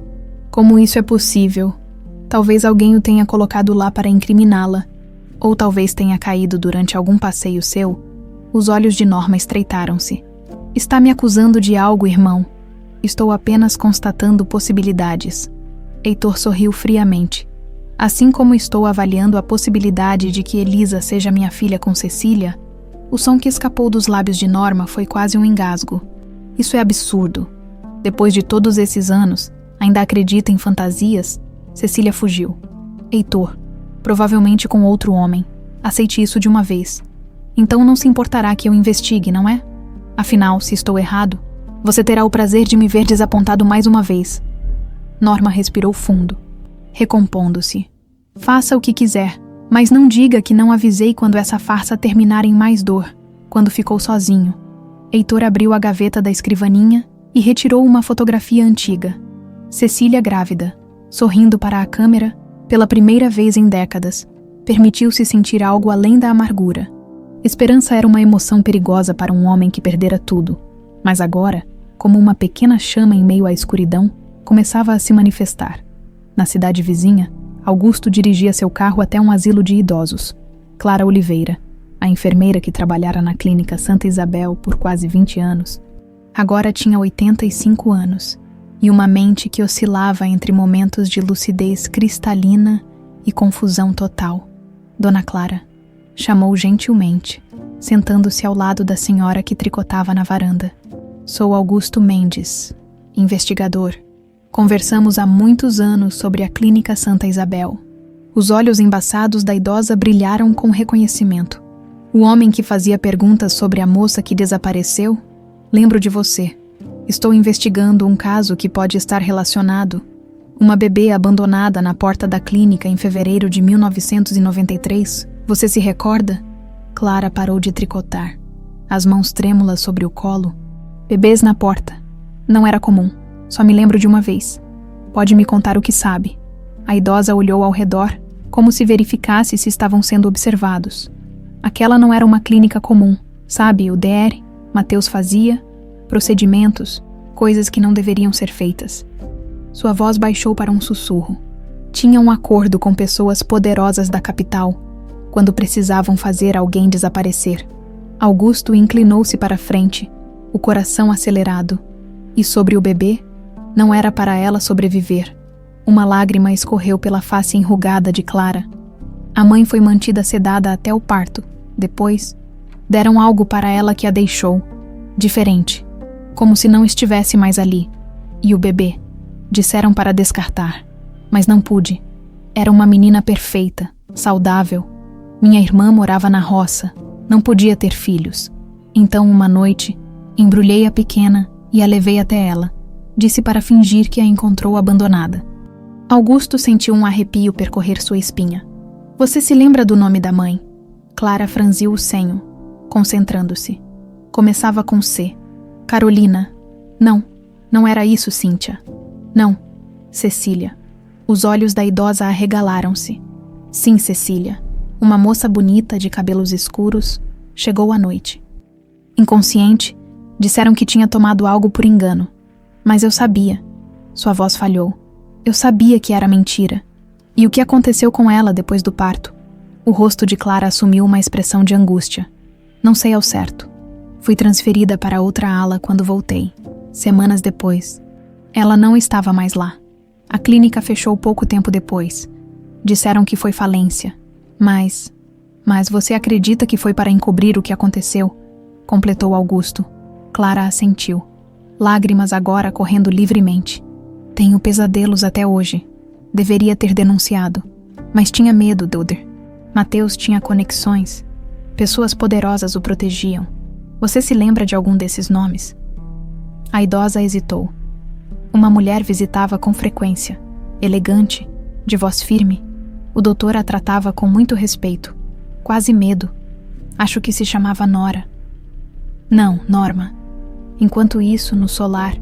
Como isso é possível? Talvez alguém o tenha colocado lá para incriminá-la. Ou talvez tenha caído durante algum passeio seu. Os olhos de Norma estreitaram-se. Está me acusando de algo, irmão. Estou apenas constatando possibilidades. Heitor sorriu friamente. Assim como estou avaliando a possibilidade de que Elisa seja minha filha com Cecília, o som que escapou dos lábios de Norma foi quase um engasgo. Isso é absurdo. Depois de todos esses anos, ainda acredita em fantasias? Cecília fugiu. Heitor, provavelmente com outro homem. Aceite isso de uma vez. Então não se importará que eu investigue, não é? Afinal, se estou errado, você terá o prazer de me ver desapontado mais uma vez. Norma respirou fundo, recompondo-se. Faça o que quiser, mas não diga que não avisei quando essa farsa terminar em mais dor, quando ficou sozinho. Heitor abriu a gaveta da escrivaninha e retirou uma fotografia antiga. Cecília grávida, sorrindo para a câmera, pela primeira vez em décadas, permitiu-se sentir algo além da amargura. Esperança era uma emoção perigosa para um homem que perdera tudo, mas agora, como uma pequena chama em meio à escuridão, começava a se manifestar. Na cidade vizinha, Augusto dirigia seu carro até um asilo de idosos. Clara Oliveira, a enfermeira que trabalhara na clínica Santa Isabel por quase 20 anos, agora tinha 85 anos e uma mente que oscilava entre momentos de lucidez cristalina e confusão total. Dona Clara chamou gentilmente, sentando-se ao lado da senhora que tricotava na varanda. Sou Augusto Mendes, investigador. Conversamos há muitos anos sobre a Clínica Santa Isabel. Os olhos embaçados da idosa brilharam com reconhecimento. O homem que fazia perguntas sobre a moça que desapareceu? Lembro de você. Estou investigando um caso que pode estar relacionado. Uma bebê abandonada na porta da clínica em fevereiro de 1993. Você se recorda? Clara parou de tricotar, as mãos trêmulas sobre o colo. Bebês na porta. Não era comum. Só me lembro de uma vez. Pode me contar o que sabe. A idosa olhou ao redor, como se verificasse se estavam sendo observados. Aquela não era uma clínica comum. Sabe, o DR, Mateus fazia, procedimentos, coisas que não deveriam ser feitas. Sua voz baixou para um sussurro. Tinha um acordo com pessoas poderosas da capital, quando precisavam fazer alguém desaparecer. Augusto inclinou-se para a frente, o coração acelerado. E sobre o bebê? Não era para ela sobreviver. Uma lágrima escorreu pela face enrugada de Clara. A mãe foi mantida sedada até o parto. Depois, deram algo para ela que a deixou. Diferente. Como se não estivesse mais ali. E o bebê? Disseram para descartar. Mas não pude. Era uma menina perfeita, saudável. Minha irmã morava na roça. Não podia ter filhos. Então, uma noite, embrulhei a pequena e a levei até ela. Disse para fingir que a encontrou abandonada. Augusto sentiu um arrepio percorrer sua espinha. Você se lembra do nome da mãe? Clara franziu o senho, concentrando-se. Começava com C. Carolina. Não, não era isso, Cíntia. Não, Cecília. Os olhos da idosa arregalaram-se. Sim, Cecília. Uma moça bonita de cabelos escuros chegou à noite. Inconsciente, disseram que tinha tomado algo por engano. Mas eu sabia. Sua voz falhou. Eu sabia que era mentira. E o que aconteceu com ela depois do parto? O rosto de Clara assumiu uma expressão de angústia. Não sei ao certo. Fui transferida para outra ala quando voltei. Semanas depois. Ela não estava mais lá. A clínica fechou pouco tempo depois. Disseram que foi falência. Mas você acredita que foi para encobrir o que aconteceu? Completou Augusto. Clara assentiu. Lágrimas agora correndo livremente. Tenho pesadelos até hoje. Deveria ter denunciado. Mas tinha medo, Duder. Mateus tinha conexões. Pessoas poderosas o protegiam. Você se lembra de algum desses nomes? A idosa hesitou. Uma mulher visitava com frequência. Elegante, de voz firme. O doutor a tratava com muito respeito. Quase medo. Acho que se chamava Nora. Não, Norma. Enquanto isso, no solar,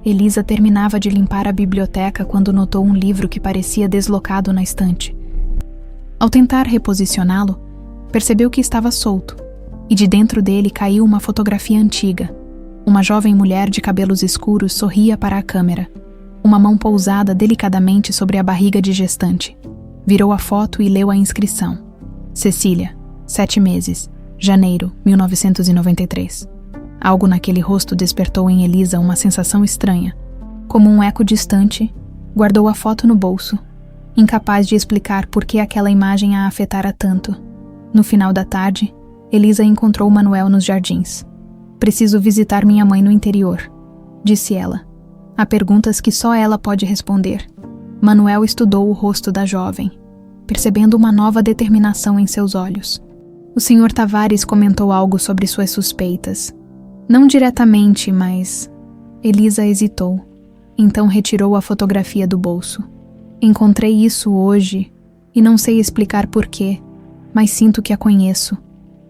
Elisa terminava de limpar a biblioteca quando notou um livro que parecia deslocado na estante. Ao tentar reposicioná-lo, percebeu que estava solto, e de dentro dele caiu uma fotografia antiga. Uma jovem mulher de cabelos escuros sorria para a câmera, uma mão pousada delicadamente sobre a barriga de gestante. Virou a foto e leu a inscrição. Cecília, 7 meses, janeiro, 1993. Algo naquele rosto despertou em Elisa uma sensação estranha, como um eco distante, Guardou a foto no bolso, incapaz de explicar por que aquela imagem a afetara tanto. No final da tarde, Elisa encontrou Manuel nos jardins. "Preciso visitar minha mãe no interior", disse ela. Há perguntas que só ela pode responder. Manuel estudou o rosto da jovem, percebendo uma nova determinação em seus olhos. O Sr. Tavares comentou algo sobre suas suspeitas. Não diretamente, mas... Elisa hesitou. Então retirou a fotografia do bolso. "Encontrei isso hoje, e não sei explicar porquê, mas sinto que a conheço."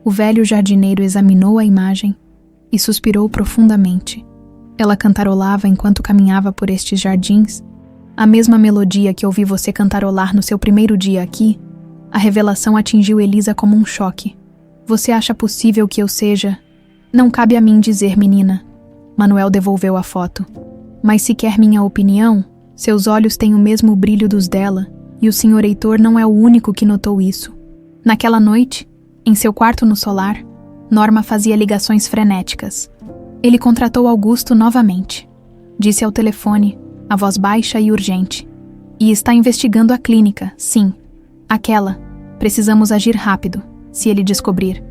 O velho jardineiro examinou a imagem e suspirou profundamente. Ela cantarolava enquanto caminhava por estes jardins. A mesma melodia que ouvi você cantarolar no seu primeiro dia aqui. A revelação atingiu Elisa como um choque. "Você acha possível que eu seja?" "Não cabe a mim dizer, menina." Manuel devolveu a foto. "Mas se quer minha opinião, seus olhos têm o mesmo brilho dos dela, e o Sr. Heitor não é o único que notou isso." Naquela noite, em seu quarto no solar, Norma fazia ligações frenéticas. Ele contratou Augusto novamente. Disse ao telefone, a voz baixa e urgente. "E está investigando a clínica, sim. Aquela. Precisamos agir rápido, se ele descobrir."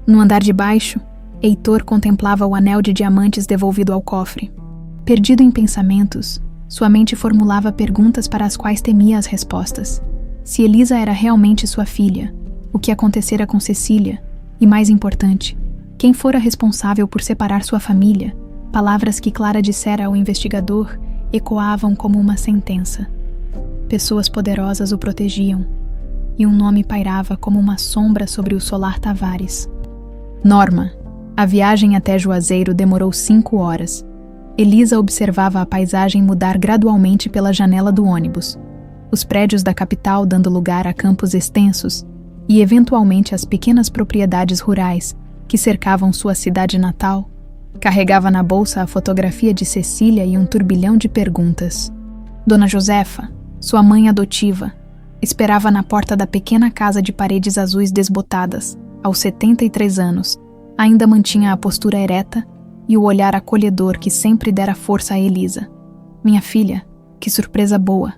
No andar de baixo, Heitor contemplava o anel de diamantes devolvido ao cofre. Perdido em pensamentos, sua mente formulava perguntas para as quais temia as respostas. Se Elisa era realmente sua filha, o que acontecera com Cecília, e mais importante, quem fora responsável por separar sua família? Palavras que Clara dissera ao investigador ecoavam como uma sentença. Pessoas poderosas o protegiam, e um nome pairava como uma sombra sobre o solar Tavares. Norma. A viagem até Juazeiro demorou 5 horas. Elisa observava a paisagem mudar gradualmente pela janela do ônibus. Os prédios da capital dando lugar a campos extensos e, eventualmente, as pequenas propriedades rurais que cercavam sua cidade natal. Carregava na bolsa a fotografia de Cecília e um turbilhão de perguntas. Dona Josefa, sua mãe adotiva, esperava na porta da pequena casa de paredes azuis desbotadas, aos 73 anos. Ainda mantinha a postura ereta e o olhar acolhedor que sempre dera força a Elisa. "Minha filha, que surpresa boa!"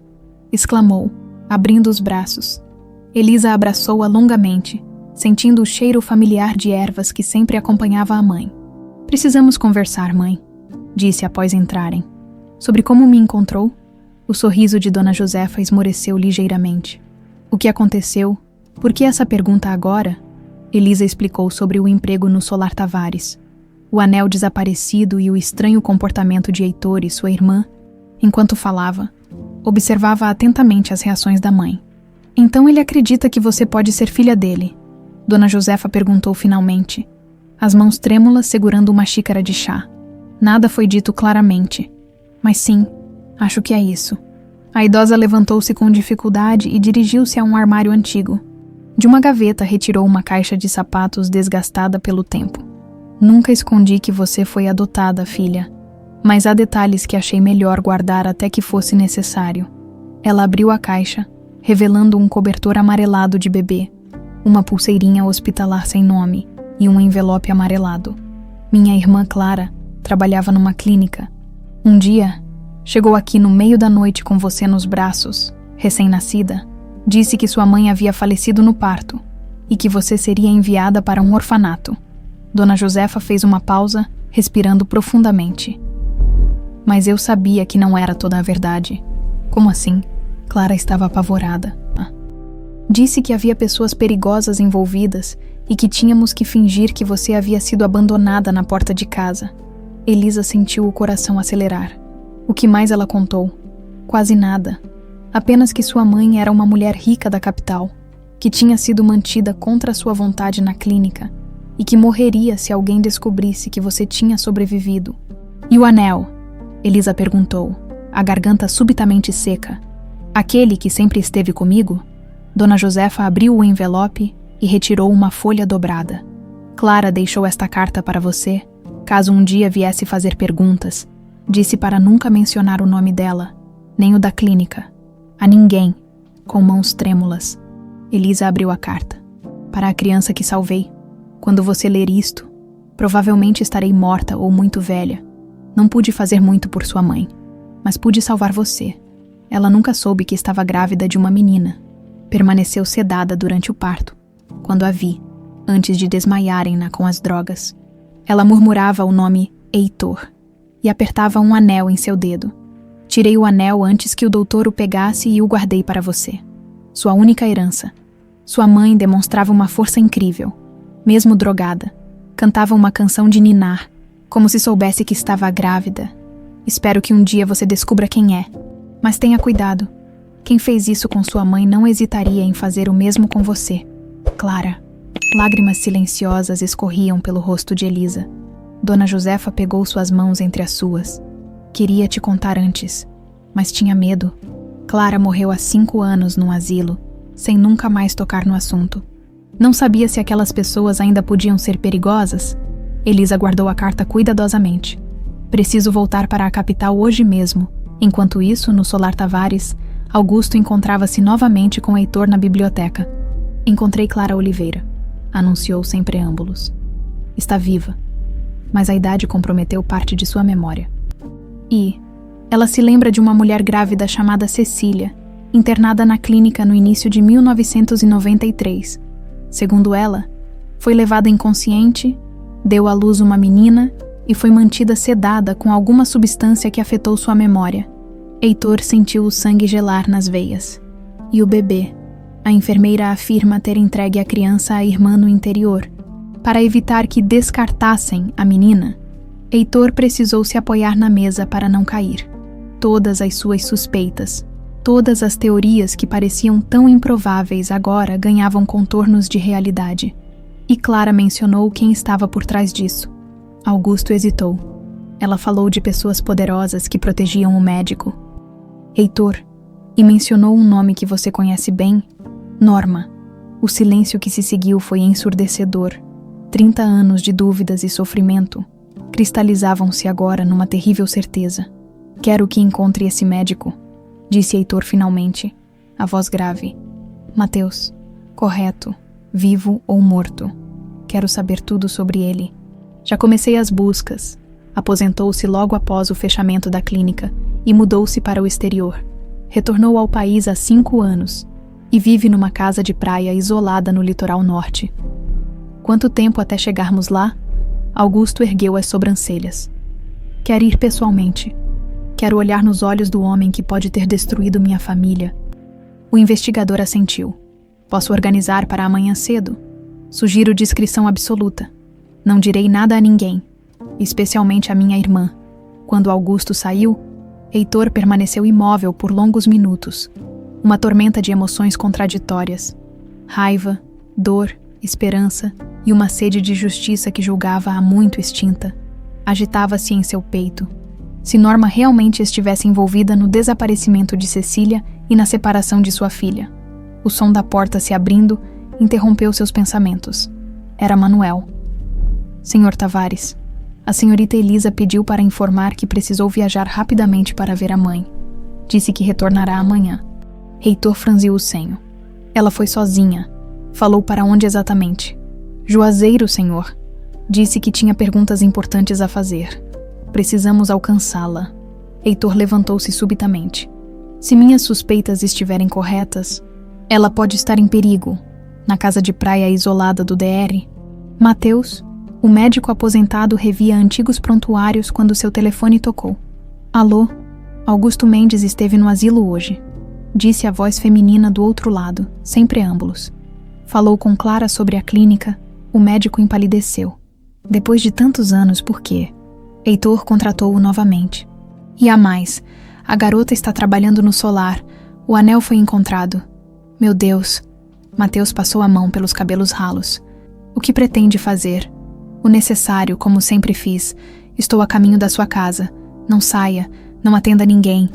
exclamou, abrindo os braços. Elisa abraçou-a longamente, sentindo o cheiro familiar de ervas que sempre acompanhava a mãe. "Precisamos conversar, mãe", disse após entrarem. "Sobre como me encontrou?" O sorriso de Dona Josefa esmoreceu ligeiramente. "O que aconteceu? Por que essa pergunta agora?" Elisa explicou sobre o emprego no Solar Tavares, o anel desaparecido e o estranho comportamento de Heitor e sua irmã. Enquanto falava, observava atentamente as reações da mãe. "Então ele acredita que você pode ser filha dele?" Dona Josefa perguntou finalmente, as mãos trêmulas segurando uma xícara de chá. Nada foi dito claramente, mas sim, acho que é isso. A idosa levantou-se com dificuldade e dirigiu-se a um armário antigo. De uma gaveta retirou uma caixa de sapatos desgastada pelo tempo. "Nunca escondi que você foi adotada, filha, mas há detalhes que achei melhor guardar até que fosse necessário." Ela abriu a caixa, revelando um cobertor amarelado de bebê, uma pulseirinha hospitalar sem nome e um envelope amarelado. "Minha irmã Clara trabalhava numa clínica. Um dia, chegou aqui no meio da noite com você nos braços, recém-nascida. Disse que sua mãe havia falecido no parto e que você seria enviada para um orfanato." Dona Josefa fez uma pausa, respirando profundamente. "Mas eu sabia que não era toda a verdade." "Como assim?" Clara estava apavorada. "Disse que havia pessoas perigosas envolvidas e que tínhamos que fingir que você havia sido abandonada na porta de casa." Elisa sentiu o coração acelerar. O que mais ela contou? Quase nada. Apenas que sua mãe era uma mulher rica da capital, que tinha sido mantida contra sua vontade na clínica e que morreria se alguém descobrisse que você tinha sobrevivido. "E o anel?" Elisa perguntou, a garganta subitamente seca. "Aquele que sempre esteve comigo?" Dona Josefa abriu o envelope e retirou uma folha dobrada. "Clara deixou esta carta para você, caso um dia viesse fazer perguntas. Disse para nunca mencionar o nome dela, nem o da clínica. A ninguém." Com mãos trêmulas, Elisa abriu a carta. "Para a criança que salvei. Quando você ler isto, provavelmente estarei morta ou muito velha. Não pude fazer muito por sua mãe, mas pude salvar você. Ela nunca soube que estava grávida de uma menina. Permaneceu sedada durante o parto, quando a vi, antes de desmaiarem-na com as drogas. Ela murmurava o nome Heitor e apertava um anel em seu dedo. Tirei o anel antes que o doutor o pegasse e o guardei para você. Sua única herança. Sua mãe demonstrava uma força incrível. Mesmo drogada, cantava uma canção de ninar, como se soubesse que estava grávida. Espero que um dia você descubra quem é. Mas tenha cuidado. Quem fez isso com sua mãe não hesitaria em fazer o mesmo com você. Clara. Lágrimas silenciosas escorriam pelo rosto de Elisa. Dona Josefa pegou suas mãos entre as suas. Queria te contar antes, mas tinha medo. Clara morreu há 5 anos num asilo, sem nunca mais tocar no assunto. Não sabia se aquelas pessoas ainda podiam ser perigosas. Elisa guardou a carta cuidadosamente. Preciso voltar para a capital hoje mesmo. Enquanto isso, no Solar Tavares, Augusto encontrava-se novamente com Heitor na biblioteca. Encontrei Clara Oliveira, anunciou sem preâmbulos. Está viva, mas a idade comprometeu parte de sua memória. E ela se lembra de uma mulher grávida chamada Cecília, internada na clínica no início de 1993. Segundo ela, foi levada inconsciente, deu à luz uma menina e foi mantida sedada com alguma substância que afetou sua memória. Heitor sentiu o sangue gelar nas veias. E o bebê? A enfermeira afirma ter entregue a criança à irmã no interior. Para evitar que descartassem a menina, Heitor precisou se apoiar na mesa para não cair. Todas as suas suspeitas, todas as teorias que pareciam tão improváveis agora ganhavam contornos de realidade. E Clara mencionou quem estava por trás disso. Augusto hesitou. Ela falou de pessoas poderosas que protegiam o médico. Heitor, e mencionou um nome que você conhece bem, Norma. O silêncio que se seguiu foi ensurdecedor. 30 anos de dúvidas e sofrimento cristalizavam-se agora numa terrível certeza. Quero que encontre esse médico, disse Heitor finalmente, a voz grave. Mateus, correto, vivo ou morto. Quero saber tudo sobre ele. Já comecei as buscas. Aposentou-se logo após o fechamento da clínica e mudou-se para o exterior. Retornou ao país há 5 anos e vive numa casa de praia isolada no litoral norte. Quanto tempo até chegarmos lá? Augusto ergueu as sobrancelhas. Quero ir pessoalmente. Quero olhar nos olhos do homem que pode ter destruído minha família. O investigador assentiu. Posso organizar para amanhã cedo? Sugiro discrição absoluta. Não direi nada a ninguém, especialmente a minha irmã. Quando Augusto saiu, Heitor permaneceu imóvel por longos minutos. Uma tormenta de emoções contraditórias. Raiva, dor, esperança e uma sede de justiça que julgava há muito extinta. Agitava-se em seu peito. Se Norma realmente estivesse envolvida no desaparecimento de Cecília e na separação de sua filha. O som da porta se abrindo interrompeu seus pensamentos. Era Manuel. Senhor Tavares, a senhorita Elisa pediu para informar que precisou viajar rapidamente para ver a mãe. Disse que retornará amanhã. Heitor franziu o senho. Ela foi sozinha. Falou para onde exatamente? Juazeiro, senhor. Disse que tinha perguntas importantes a fazer. Precisamos alcançá-la. Heitor levantou-se subitamente. Se minhas suspeitas estiverem corretas, ela pode estar em perigo, na casa de praia isolada do DR. Mateus, o médico aposentado, revia antigos prontuários quando seu telefone tocou. Alô? Augusto Mendes esteve no asilo hoje, disse a voz feminina do outro lado, sem preâmbulos. Falou com Clara sobre a clínica. O médico empalideceu. Depois de tantos anos, por quê? Heitor contratou-o novamente. E há mais. A garota está trabalhando no Solar. O anel foi encontrado. Meu Deus. Mateus passou a mão pelos cabelos ralos. O que pretende fazer? O necessário, como sempre fiz. Estou a caminho da sua casa. Não saia. Não atenda ninguém.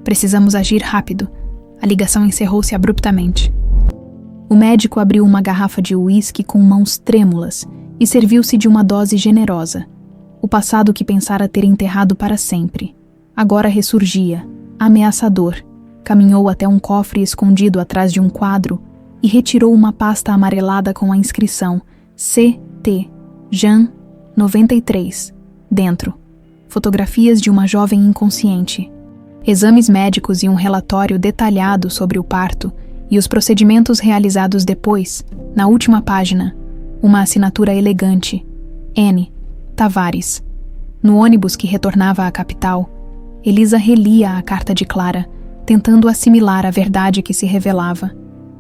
Precisamos agir rápido. A ligação encerrou-se abruptamente. O médico abriu uma garrafa de uísque com mãos trêmulas e serviu-se de uma dose generosa. O passado que pensara ter enterrado para sempre. Agora ressurgia, ameaçador. Caminhou até um cofre escondido atrás de um quadro e retirou uma pasta amarelada com a inscrição C.T. Jean 93. Dentro, fotografias de uma jovem inconsciente. Exames médicos e um relatório detalhado sobre o parto e os procedimentos realizados depois, na última página, uma assinatura elegante: N. Tavares. No ônibus que retornava à capital, Elisa relia a carta de Clara, tentando assimilar a verdade que se revelava.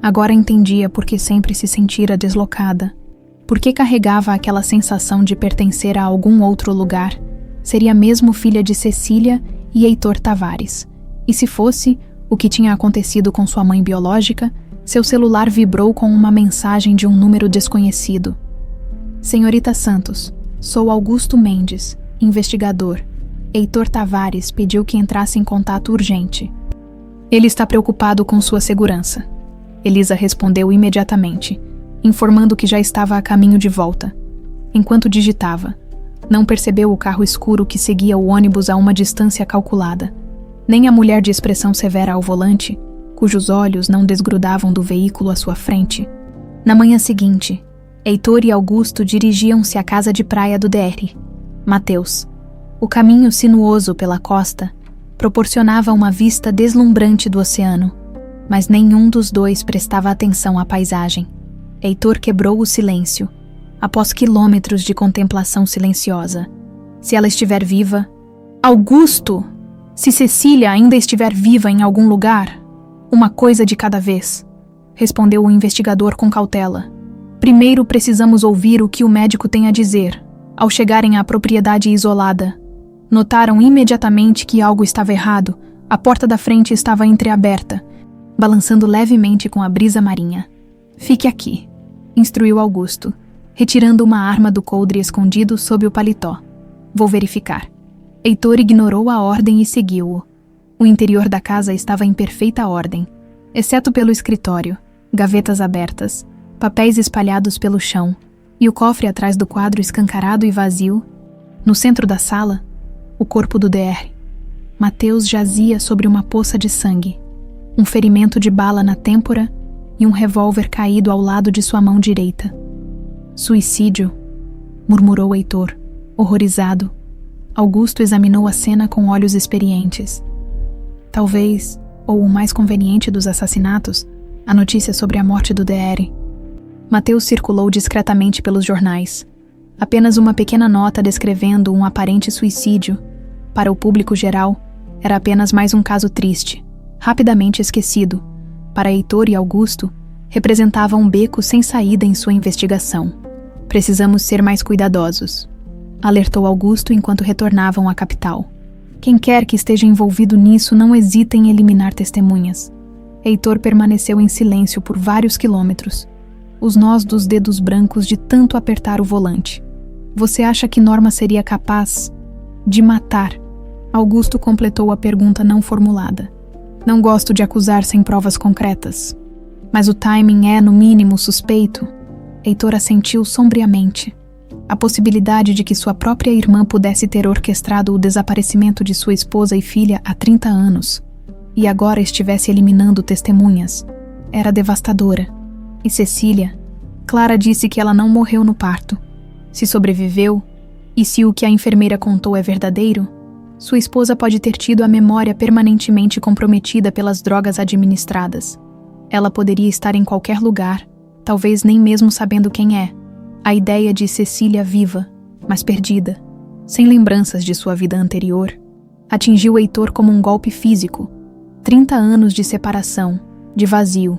Agora entendia por que sempre se sentira deslocada. Por que carregava aquela sensação de pertencer a algum outro lugar? Seria mesmo filha de Cecília e Heitor Tavares. E se fosse, o que tinha acontecido com sua mãe biológica, seu celular vibrou com uma mensagem de um número desconhecido. Senhorita Santos, sou Augusto Mendes, investigador. Heitor Tavares pediu que entrasse em contato urgente. Ele está preocupado com sua segurança. Elisa respondeu imediatamente, informando que já estava a caminho de volta. Enquanto digitava, não percebeu o carro escuro que seguia o ônibus a uma distância calculada, nem a mulher de expressão severa ao volante, cujos olhos não desgrudavam do veículo à sua frente. Na manhã seguinte, Heitor e Augusto dirigiam-se à casa de praia do DR, Mateus. O caminho sinuoso pela costa proporcionava uma vista deslumbrante do oceano, mas nenhum dos dois prestava atenção à paisagem. Heitor quebrou o silêncio, após quilômetros de contemplação silenciosa. Se ela estiver viva... Augusto! Se Cecília ainda estiver viva em algum lugar, uma coisa de cada vez, respondeu o investigador com cautela. Primeiro precisamos ouvir o que o médico tem a dizer. Ao chegarem à propriedade isolada, notaram imediatamente que algo estava errado. A porta da frente estava entreaberta, balançando levemente com a brisa marinha. Fique aqui, instruiu Augusto, retirando uma arma do coldre escondido sob o paletó. Vou verificar. Heitor ignorou a ordem e seguiu-o. O interior da casa estava em perfeita ordem, exceto pelo escritório, gavetas abertas, papéis espalhados pelo chão, e o cofre atrás do quadro escancarado e vazio. No centro da sala, o corpo do DR. Mateus jazia sobre uma poça de sangue, um ferimento de bala na têmpora e um revólver caído ao lado de sua mão direita. Suicídio, murmurou Heitor, horrorizado. Augusto examinou a cena com olhos experientes. Talvez, ou o mais conveniente dos assassinatos, a notícia sobre a morte do DR. Mateus circulou discretamente pelos jornais. Apenas uma pequena nota descrevendo um aparente suicídio. Para o público geral, era apenas mais um caso triste, rapidamente esquecido. Para Heitor e Augusto, representava um beco sem saída em sua investigação. Precisamos ser mais cuidadosos, alertou Augusto enquanto retornavam à capital. Quem quer que esteja envolvido nisso não hesita em eliminar testemunhas. Heitor permaneceu em silêncio por vários quilômetros, os nós dos dedos brancos de tanto apertar o volante. Você acha que Norma seria capaz de matar? Augusto completou a pergunta não formulada. Não gosto de acusar sem provas concretas, mas o timing é, no mínimo, suspeito. Heitor assentiu sombriamente. A possibilidade de que sua própria irmã pudesse ter orquestrado o desaparecimento de sua esposa e filha há 30 anos, e agora estivesse eliminando testemunhas, era devastadora. E Cecília? Clara disse que ela não morreu no parto. Se sobreviveu, e se o que a enfermeira contou é verdadeiro, sua esposa pode ter tido a memória permanentemente comprometida pelas drogas administradas. Ela poderia estar em qualquer lugar, talvez nem mesmo sabendo quem é. A ideia de Cecília viva, mas perdida, sem lembranças de sua vida anterior, atingiu Heitor como um golpe físico. 30 anos de separação, de vazio,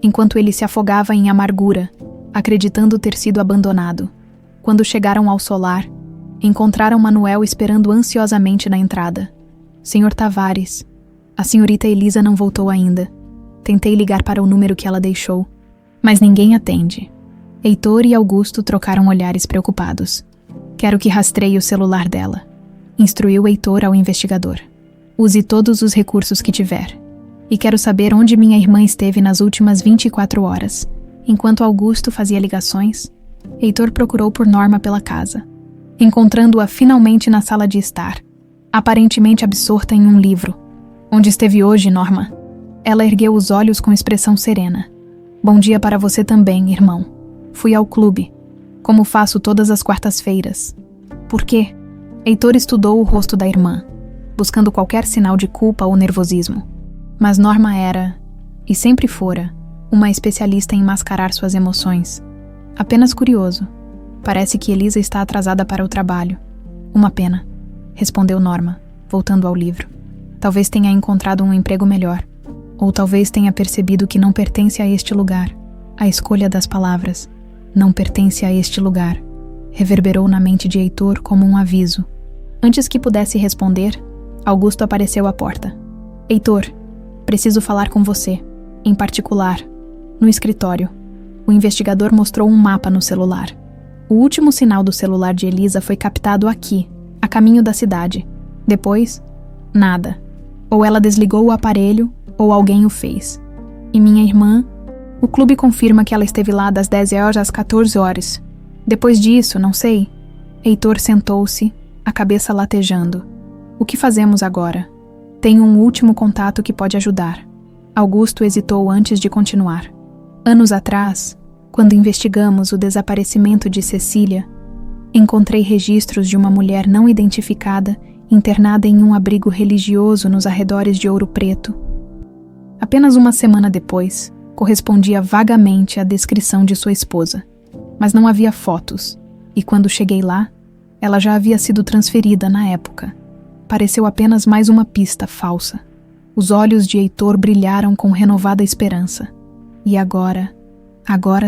enquanto ele se afogava em amargura, acreditando ter sido abandonado. Quando chegaram ao solar, encontraram Manuel esperando ansiosamente na entrada. Senhor Tavares, a senhorita Elisa não voltou ainda. Tentei ligar para o número que ela deixou, mas ninguém atende. Heitor e Augusto trocaram olhares preocupados. Quero que rastreie o celular dela, instruiu Heitor ao investigador. Use todos os recursos que tiver. E quero saber onde minha irmã esteve nas últimas 24 horas. Enquanto Augusto fazia ligações, Heitor procurou por Norma pela casa, encontrando-a finalmente na sala de estar, aparentemente absorta em um livro. Onde esteve hoje, Norma? Ela ergueu os olhos com expressão serena. Bom dia para você também, irmão. Fui ao clube, como faço todas as quartas-feiras. Por quê? Heitor estudou o rosto da irmã. buscando qualquer sinal de culpa ou nervosismo. Mas Norma era, e sempre fora, uma especialista em mascarar suas emoções. Apenas curioso. Parece que Elisa está atrasada para o trabalho. Uma pena, respondeu Norma, voltando ao livro. Talvez tenha encontrado um emprego melhor. Ou talvez tenha percebido que não pertence a este lugar. A escolha das palavras, não pertence a este lugar, reverberou na mente de Heitor como um aviso. Antes que pudesse responder, Augusto apareceu à porta. Heitor, preciso falar com você, em particular, no escritório. O investigador mostrou um mapa no celular. O último sinal do celular de Elisa foi captado aqui, a caminho da cidade. Depois, nada. Ou ela desligou o aparelho, ou alguém o fez. E minha irmã... O clube confirma que ela esteve lá das 10 horas às 14 horas. Depois disso, não sei. Heitor sentou-se, a cabeça latejando. O que fazemos agora? Tenho um último contato que pode ajudar. Augusto hesitou antes de continuar. Anos atrás, quando investigamos o desaparecimento de Cecília, encontrei registros de uma mulher não identificada internada em um abrigo religioso nos arredores de Ouro Preto. Apenas uma semana depois, correspondia vagamente à descrição de sua esposa, mas não havia fotos, e quando cheguei lá, ela já havia sido transferida na época. Pareceu apenas mais uma pista falsa. Os olhos de Heitor brilharam com renovada esperança. E agora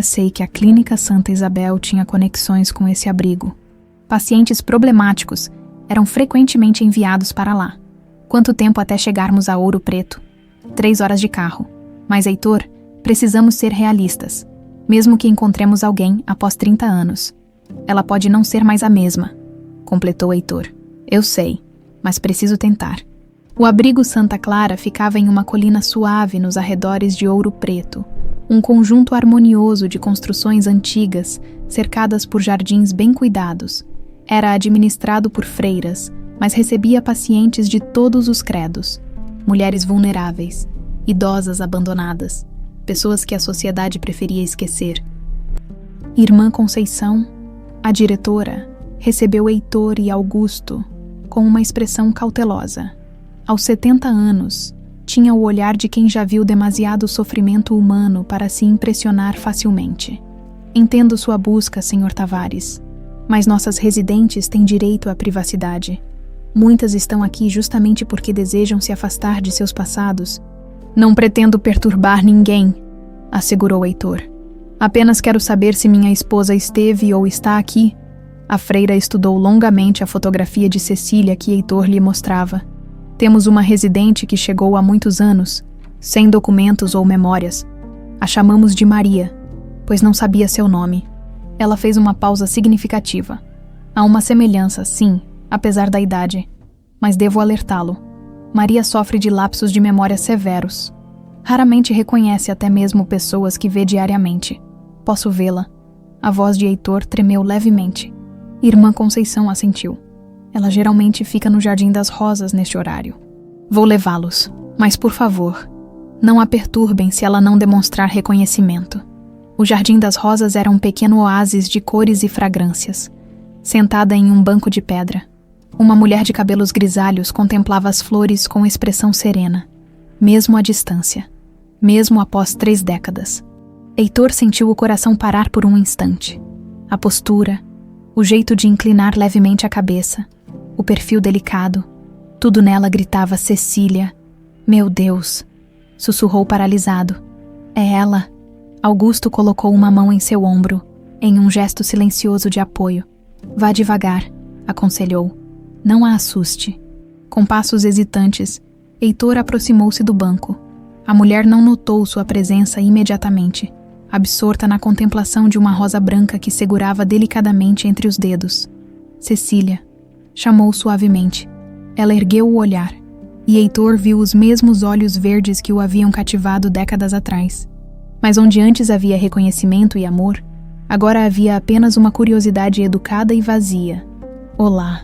sei que a Clínica Santa Isabel tinha conexões com esse abrigo. Pacientes problemáticos eram frequentemente enviados para lá. Quanto tempo até chegarmos a Ouro Preto? 3 horas de carro. Mas, Heitor, precisamos ser realistas. Mesmo que encontremos alguém após 30 anos. Ela pode não ser mais a mesma, completou Heitor. Eu sei, mas preciso tentar. O abrigo Santa Clara ficava em uma colina suave nos arredores de Ouro Preto, um conjunto harmonioso de construções antigas, cercadas por jardins bem cuidados. Era administrado por freiras, mas recebia pacientes de todos os credos. Mulheres vulneráveis, idosas abandonadas, pessoas que a sociedade preferia esquecer. Irmã Conceição, a diretora, recebeu Heitor e Augusto com uma expressão cautelosa. Aos 70 anos, tinha o olhar de quem já viu demasiado sofrimento humano para se impressionar facilmente. Entendo sua busca, Sr. Tavares, mas nossas residentes têm direito à privacidade. Muitas estão aqui justamente porque desejam se afastar de seus passados. Não pretendo perturbar ninguém, assegurou Heitor. Apenas quero saber se minha esposa esteve ou está aqui. A freira estudou longamente a fotografia de Cecília que Heitor lhe mostrava. Temos uma residente que chegou há muitos anos, sem documentos ou memórias. A chamamos de Maria, pois não sabia seu nome. Ela fez uma pausa significativa. Há uma semelhança, sim, apesar da idade. Mas devo alertá-lo. Maria sofre de lapsos de memória severos. Raramente reconhece até mesmo pessoas que vê diariamente. Posso vê-la. A voz de Heitor tremeu levemente. Irmã Conceição assentiu. Ela geralmente fica no Jardim das Rosas neste horário. Vou levá-los, mas por favor, não a perturbem se ela não demonstrar reconhecimento. O Jardim das Rosas era um pequeno oásis de cores e fragrâncias. Sentada em um banco de pedra, uma mulher de cabelos grisalhos contemplava as flores com expressão serena, mesmo à distância, mesmo após 3 décadas. Heitor sentiu o coração parar por um instante. A postura, o jeito de inclinar levemente a cabeça, o perfil delicado, tudo nela gritava Cecília. Meu Deus, sussurrou paralisado. É ela. Augusto colocou uma mão em seu ombro, em um gesto silencioso de apoio. Vá devagar, aconselhou. Não a assuste. Com passos hesitantes, Heitor aproximou-se do banco. A mulher não notou sua presença imediatamente, absorta na contemplação de uma rosa branca que segurava delicadamente entre os dedos. Cecília, chamou suavemente. Ela ergueu o olhar, e Heitor viu os mesmos olhos verdes que o haviam cativado décadas atrás. Mas onde antes havia reconhecimento e amor, agora havia apenas uma curiosidade educada e vazia. Olá,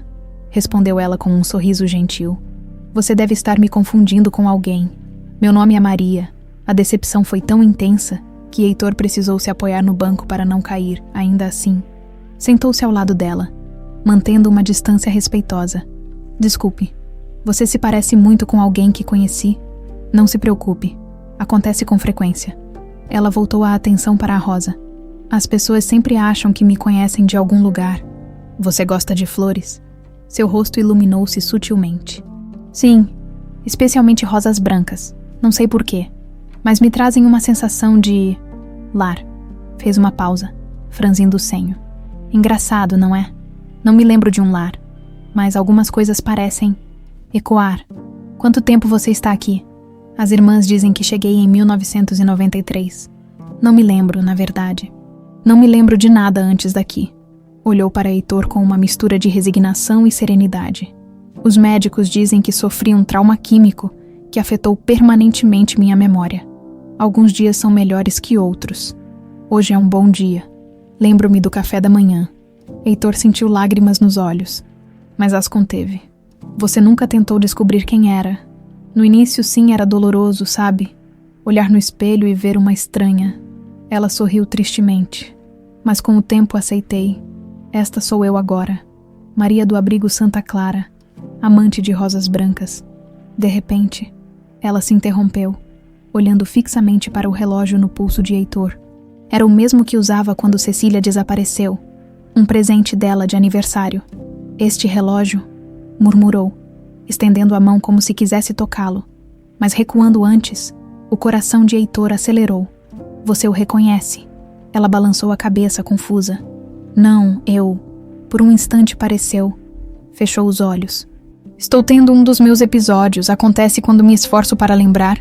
respondeu ela com um sorriso gentil. Você deve estar me confundindo com alguém. Meu nome é Maria. A decepção foi tão intensa que Heitor precisou se apoiar no banco para não cair, ainda assim. Sentou-se ao lado dela, mantendo uma distância respeitosa. Desculpe, Você se parece muito com alguém que conheci. Não se preocupe. Acontece com frequência. Ela voltou a atenção para a rosa. As pessoas sempre acham que me conhecem de algum lugar. Você gosta de flores? Seu rosto iluminou-se sutilmente. Sim, especialmente rosas brancas. Não sei porquê, mas me trazem uma sensação de... lar. Fez uma pausa, franzindo o senho. Engraçado, não é? Não me lembro de um lar, mas algumas coisas parecem ecoar. Quanto tempo você está aqui? As irmãs dizem que cheguei em 1993. Não me lembro, na verdade. Não me lembro de nada antes daqui. Olhou para Heitor com uma mistura de resignação e serenidade. Os médicos dizem que sofri um trauma químico que afetou permanentemente minha memória. Alguns dias são melhores que outros. Hoje é um bom dia. Lembro-me do café da manhã. Heitor sentiu lágrimas nos olhos, mas as conteve. Você nunca tentou descobrir quem era. No início, sim, era doloroso, sabe? Olhar no espelho e ver uma estranha. Ela sorriu tristemente, mas com o tempo aceitei. Esta sou eu agora, Maria do Abrigo Santa Clara, amante de rosas brancas. De repente, ela se interrompeu, olhando fixamente para o relógio no pulso de Heitor. Era o mesmo que usava quando Cecília desapareceu. Um presente dela de aniversário. Este relógio, murmurou, estendendo a mão como se quisesse tocá-lo. Mas recuando antes, o coração de Heitor acelerou. Você o reconhece? Ela balançou a cabeça, confusa. Não, eu... Por um instante pareceu. Fechou os olhos. Estou tendo um dos meus episódios. Acontece quando me esforço para lembrar.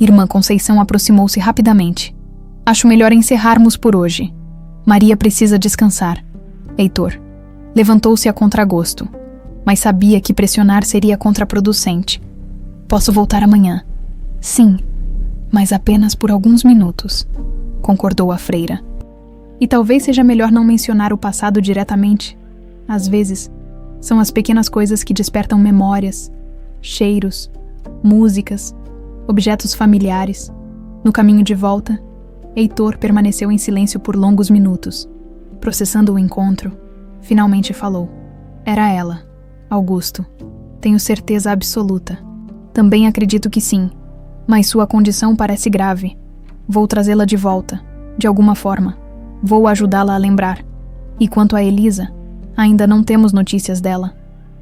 Irmã Conceição aproximou-se rapidamente. Acho melhor encerrarmos por hoje. Maria precisa descansar. Heitor levantou-se a contragosto, mas sabia que pressionar seria contraproducente. Posso voltar amanhã? Sim, mas apenas por alguns minutos, concordou a freira. E talvez seja melhor não mencionar o passado diretamente. Às vezes, são as pequenas coisas que despertam memórias, cheiros, músicas, objetos familiares. No caminho de volta, Heitor permaneceu em silêncio por longos minutos. Processando o encontro, finalmente falou. Era ela, Augusto. Tenho certeza absoluta. Também acredito que sim, mas sua condição parece grave. Vou trazê-la de volta, de alguma forma. Vou ajudá-la a lembrar. E quanto a Elisa, ainda não temos notícias dela.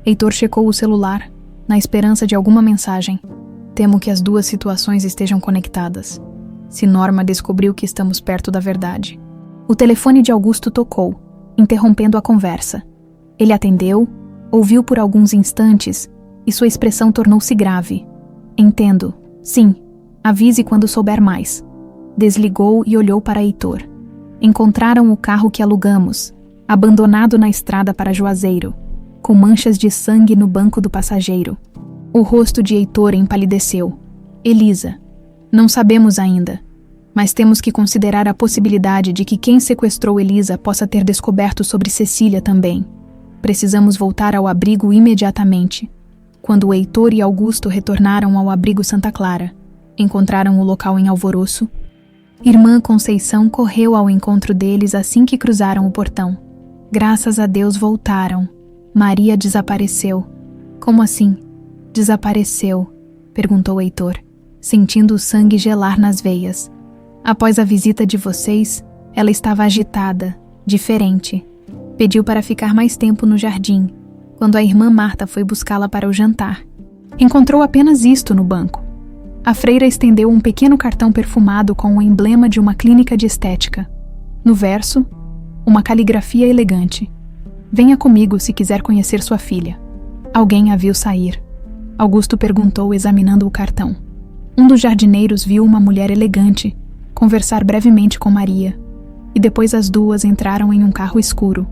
Heitor checou o celular, na esperança de alguma mensagem. Temo que as duas situações estejam conectadas. Se Norma descobriu que estamos perto da verdade. O telefone de Augusto tocou, interrompendo a conversa. Ele atendeu, ouviu por alguns instantes e sua expressão tornou-se grave. Entendo. Sim. Avise quando souber mais. Desligou e olhou para Heitor. Encontraram o carro que alugamos, abandonado na estrada para Juazeiro, com manchas de sangue no banco do passageiro. O rosto de Heitor empalideceu. Elisa. Não sabemos ainda, mas temos que considerar a possibilidade de que quem sequestrou Elisa possa ter descoberto sobre Cecília também. Precisamos voltar ao abrigo imediatamente. Quando Heitor e Augusto retornaram ao abrigo Santa Clara, encontraram o local em alvoroço. Irmã Conceição correu ao encontro deles assim que cruzaram o portão. Graças a Deus voltaram. Maria desapareceu. Como assim? Desapareceu? Perguntou Heitor, sentindo o sangue gelar nas veias. Após a visita de vocês, ela estava agitada, diferente. Pediu para ficar mais tempo no jardim, quando a irmã Marta foi buscá-la para o jantar. Encontrou apenas isto no banco. A freira estendeu um pequeno cartão perfumado com o emblema de uma clínica de estética. No verso, uma caligrafia elegante. Venha comigo se quiser conhecer sua filha. Alguém a viu sair. Augusto perguntou, examinando o cartão. Um dos jardineiros viu uma mulher elegante conversar brevemente com Maria, e depois as duas entraram em um carro escuro.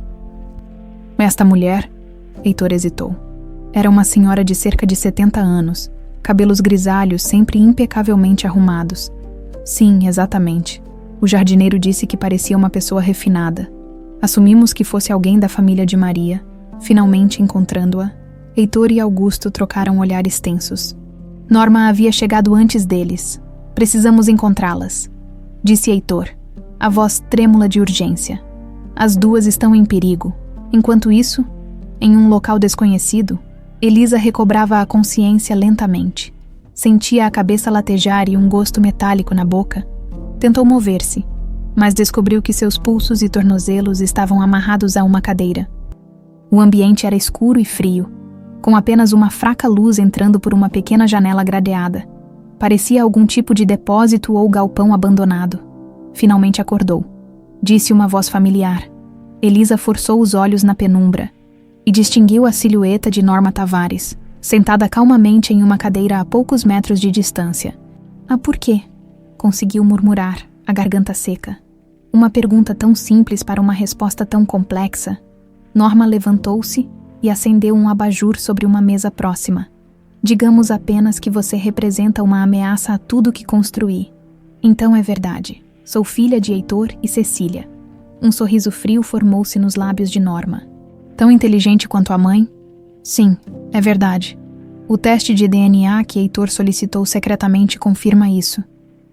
Esta mulher, Heitor hesitou. Era uma senhora de cerca de 70 anos, cabelos grisalhos sempre impecavelmente arrumados. Sim, exatamente. O jardineiro disse que parecia uma pessoa refinada. Assumimos que fosse alguém da família de Maria. Finalmente encontrando-a, Heitor e Augusto trocaram olhares tensos. Norma havia chegado antes deles. Precisamos encontrá-las, disse Heitor, a voz trêmula de urgência. As duas estão em perigo. Enquanto isso, em um local desconhecido, Elisa recobrava a consciência lentamente. Sentia a cabeça latejar e um gosto metálico na boca. Tentou mover-se, mas descobriu que seus pulsos e tornozelos estavam amarrados a uma cadeira. O ambiente era escuro e frio, com apenas uma fraca luz entrando por uma pequena janela gradeada. Parecia algum tipo de depósito ou galpão abandonado. Finalmente acordou. Disse uma voz familiar. Elisa forçou os olhos na penumbra e distinguiu a silhueta de Norma Tavares, sentada calmamente em uma cadeira a poucos metros de distância. Ah, por quê? Conseguiu murmurar, a garganta seca. Uma pergunta tão simples para uma resposta tão complexa. Norma levantou-se e acendeu um abajur sobre uma mesa próxima. Digamos apenas que você representa uma ameaça a tudo que construí. Então é verdade. Sou filha de Heitor e Cecília. Um sorriso frio formou-se nos lábios de Norma. Tão inteligente quanto a mãe? Sim, é verdade. O teste de DNA que Heitor solicitou secretamente confirma isso.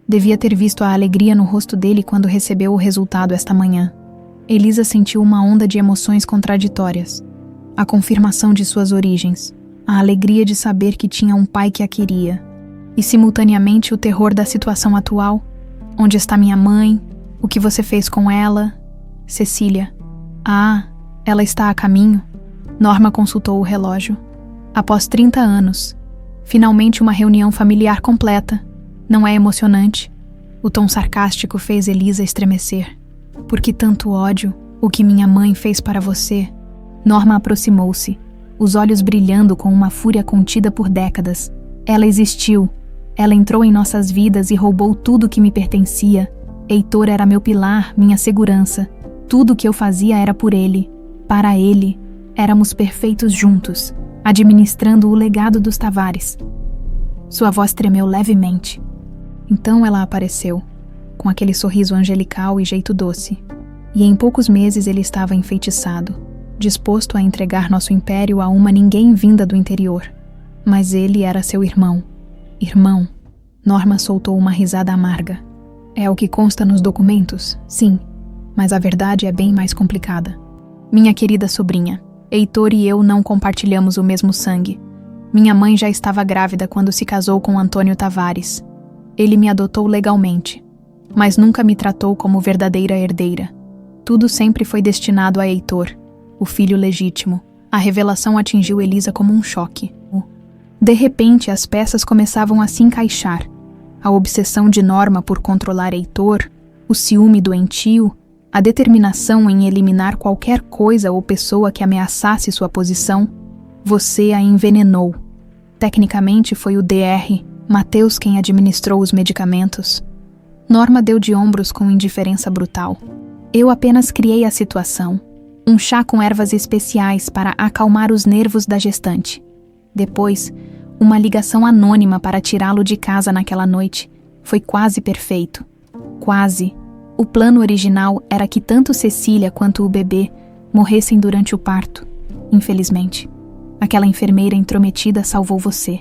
Devia ter visto a alegria no rosto dele quando recebeu o resultado esta manhã. Elisa sentiu uma onda de emoções contraditórias. A confirmação de suas origens, a alegria de saber que tinha um pai que a queria, e simultaneamente o terror da situação atual. Onde está minha mãe? O que você fez com ela? Cecília. Ah, ela está a caminho? Norma consultou o relógio. Após 30 anos. Finalmente uma reunião familiar completa. Não é emocionante? O tom sarcástico fez Elisa estremecer. Por que tanto ódio? O que minha mãe fez para você? Norma aproximou-se, os olhos brilhando com uma fúria contida por décadas. Ela existiu. Ela entrou em nossas vidas e roubou tudo que me pertencia. Heitor era meu pilar, minha segurança. Tudo que eu fazia era por ele, para ele. Éramos perfeitos juntos, administrando o legado dos Tavares. Sua voz tremeu levemente. Então ela apareceu, com aquele sorriso angelical e jeito doce. E em poucos meses ele estava enfeitiçado, disposto a entregar nosso império a uma ninguém vinda do interior. Mas ele era seu irmão. Irmão. Norma soltou uma risada amarga. É o que consta nos documentos? Sim, mas a verdade é bem mais complicada. Minha querida sobrinha, Heitor e eu não compartilhamos o mesmo sangue. Minha mãe já estava grávida quando se casou com Antônio Tavares. Ele me adotou legalmente, mas nunca me tratou como verdadeira herdeira. Tudo sempre foi destinado a Heitor, o filho legítimo. A revelação atingiu Elisa como um choque. De repente, as peças começavam a se encaixar. A obsessão de Norma por controlar Heitor, o ciúme doentio, a determinação em eliminar qualquer coisa ou pessoa que ameaçasse sua posição. Você a envenenou. Tecnicamente foi o Dr. Mateus quem administrou os medicamentos. Norma deu de ombros com indiferença brutal. Eu apenas criei a situação. Um chá com ervas especiais para acalmar os nervos da gestante. Depois, uma ligação anônima para tirá-lo de casa naquela noite. Foi quase perfeito. Quase. O plano original era que tanto Cecília quanto o bebê morressem durante o parto. Infelizmente, aquela enfermeira intrometida salvou você.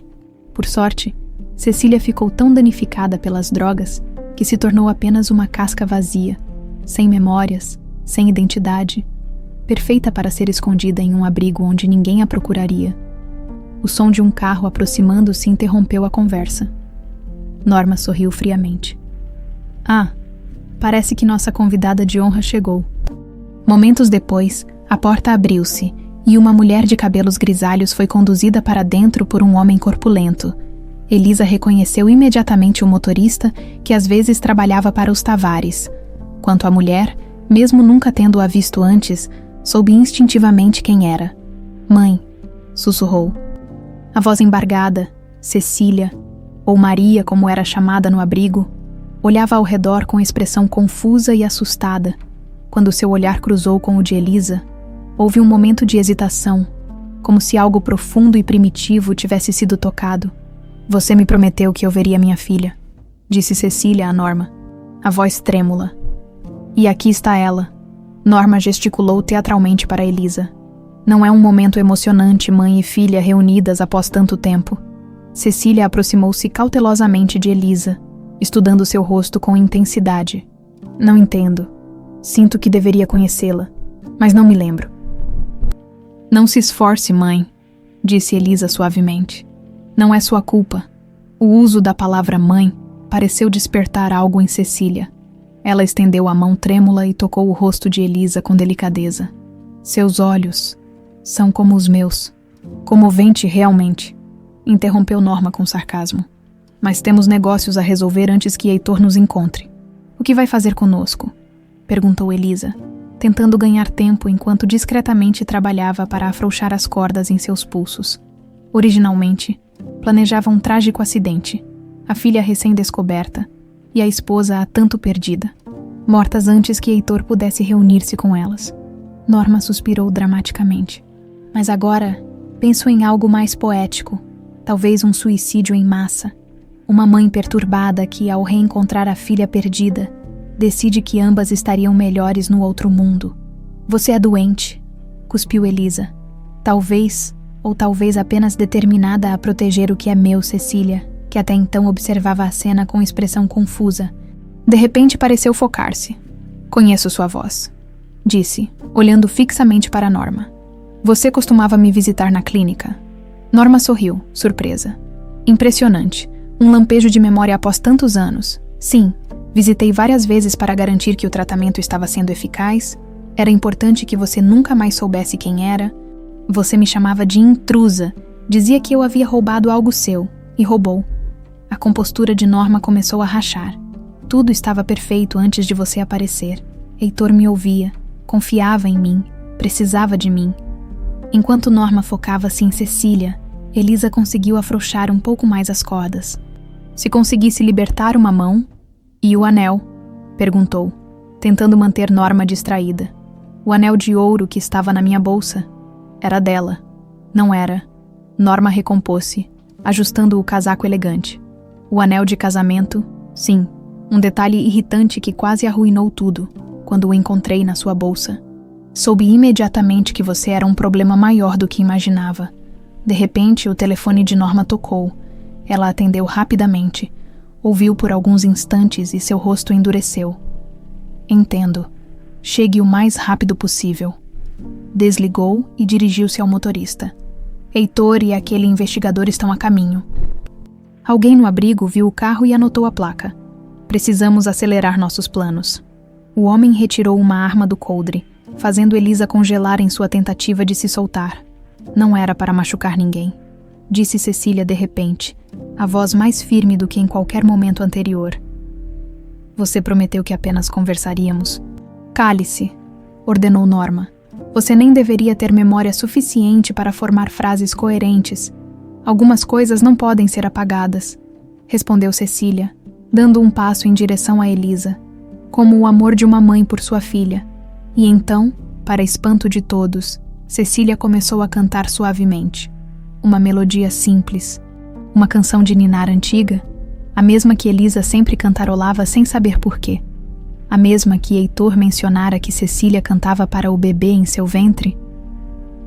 Por sorte, Cecília ficou tão danificada pelas drogas que se tornou apenas uma casca vazia, sem memórias, sem identidade, perfeita para ser escondida em um abrigo onde ninguém a procuraria. O som de um carro aproximando-se interrompeu a conversa. Norma sorriu friamente. Ah, parece que nossa convidada de honra chegou. Momentos depois, a porta abriu-se e uma mulher de cabelos grisalhos foi conduzida para dentro por um homem corpulento. Elisa reconheceu imediatamente o motorista que às vezes trabalhava para os Tavares. Quanto à mulher, mesmo nunca tendo-a visto antes, soube instintivamente quem era. Mãe, sussurrou. A voz embargada, Cecília, ou Maria como era chamada no abrigo, olhava ao redor com expressão confusa e assustada. Quando seu olhar cruzou com o de Elisa, houve um momento de hesitação, como se algo profundo e primitivo tivesse sido tocado. Você me prometeu que eu veria minha filha, disse Cecília a Norma, a voz trêmula. E aqui está ela. Norma gesticulou teatralmente para Elisa. Não é um momento emocionante, mãe e filha reunidas após tanto tempo. Cecília aproximou-se cautelosamente de Elisa, estudando seu rosto com intensidade. Não entendo. Sinto que deveria conhecê-la, mas não me lembro. Não se esforce, mãe, disse Elisa suavemente. Não é sua culpa. O uso da palavra mãe pareceu despertar algo em Cecília. Ela estendeu a mão trêmula e tocou o rosto de Elisa com delicadeza. Seus olhos são como os meus. Comovente realmente, interrompeu Norma com sarcasmo. Mas temos negócios a resolver antes que Heitor nos encontre. O que vai fazer conosco? Perguntou Elisa, tentando ganhar tempo enquanto discretamente trabalhava para afrouxar as cordas em seus pulsos. Originalmente, planejava um trágico acidente, a filha recém-descoberta e a esposa há tanto perdida, mortas antes que Heitor pudesse reunir-se com elas. Norma suspirou dramaticamente. Mas agora, penso em algo mais poético, talvez um suicídio em massa. Uma mãe perturbada que, ao reencontrar a filha perdida, decide que ambas estariam melhores no outro mundo. Você é doente, cuspiu Elisa. Talvez, ou talvez apenas determinada a proteger o que é meu, Cecília, que até então observava a cena com expressão confusa. De repente pareceu focar-se. Conheço sua voz, disse, olhando fixamente para Norma. Você costumava me visitar na clínica? Norma sorriu, surpresa. Impressionante. Um lampejo de memória após tantos anos. Sim, visitei várias vezes para garantir que o tratamento estava sendo eficaz. Era importante que você nunca mais soubesse quem era. Você me chamava de intrusa. Dizia que eu havia roubado algo seu. E roubou. A compostura de Norma começou a rachar. Tudo estava perfeito antes de você aparecer. Heitor me ouvia. Confiava em mim. Precisava de mim. Enquanto Norma focava-se em Cecília, Elisa conseguiu afrouxar um pouco mais as cordas. Se conseguisse libertar uma mão... E o anel? Perguntou, tentando manter Norma distraída. O anel de ouro que estava na minha bolsa. Era dela. Não era. Norma recompôs-se, ajustando o casaco elegante. O anel de casamento, sim, um detalhe irritante que quase arruinou tudo, quando o encontrei na sua bolsa. Soube imediatamente que você era um problema maior do que imaginava. De repente, o telefone de Norma tocou. Ela atendeu rapidamente. Ouviu por alguns instantes e seu rosto endureceu. Entendo. Chegue o mais rápido possível. Desligou e dirigiu-se ao motorista. Heitor e aquele investigador estão a caminho. Alguém no abrigo viu o carro e anotou a placa. Precisamos acelerar nossos planos. O homem retirou uma arma do coldre, fazendo Elisa congelar em sua tentativa de se soltar. Não era para machucar ninguém, disse Cecília de repente, a voz mais firme do que em qualquer momento anterior. Você prometeu que apenas conversaríamos. Cale-se, ordenou Norma. Você nem deveria ter memória suficiente para formar frases coerentes. Algumas coisas não podem ser apagadas, respondeu Cecília, dando um passo em direção a Elisa, como o amor de uma mãe por sua filha. E então, para espanto de todos, Cecília começou a cantar suavemente. Uma melodia simples, uma canção de ninar antiga, a mesma que Elisa sempre cantarolava sem saber porquê. A mesma que Heitor mencionara que Cecília cantava para o bebê em seu ventre.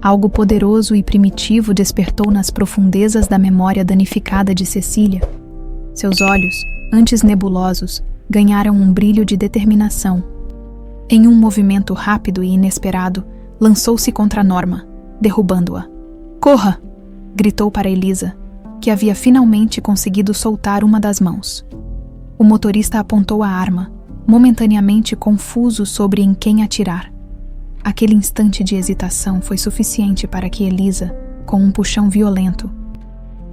Algo poderoso e primitivo despertou nas profundezas da memória danificada de Cecília. Seus olhos, antes nebulosos, ganharam um brilho de determinação. Em um movimento rápido e inesperado, lançou-se contra Norma, derrubando-a. Corra! Gritou para Elisa, que havia finalmente conseguido soltar uma das mãos. O motorista apontou a arma, momentaneamente confuso sobre em quem atirar. Aquele instante de hesitação foi suficiente para que Elisa, com um puxão violento,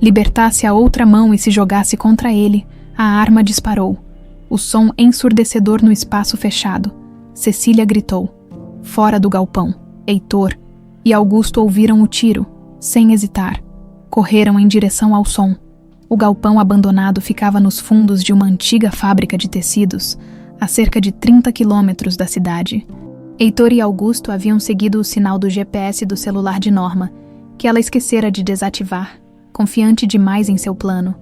libertasse a outra mão e se jogasse contra ele. A arma disparou. O som ensurdecedor no espaço fechado. Cecília gritou. Fora do galpão, Heitor e Augusto ouviram o tiro, sem hesitar. Correram em direção ao som. O galpão abandonado ficava nos fundos de uma antiga fábrica de tecidos, a cerca de 30 quilômetros da cidade. Heitor e Augusto haviam seguido o sinal do GPS do celular de Norma, que ela esquecera de desativar, confiante demais em seu plano.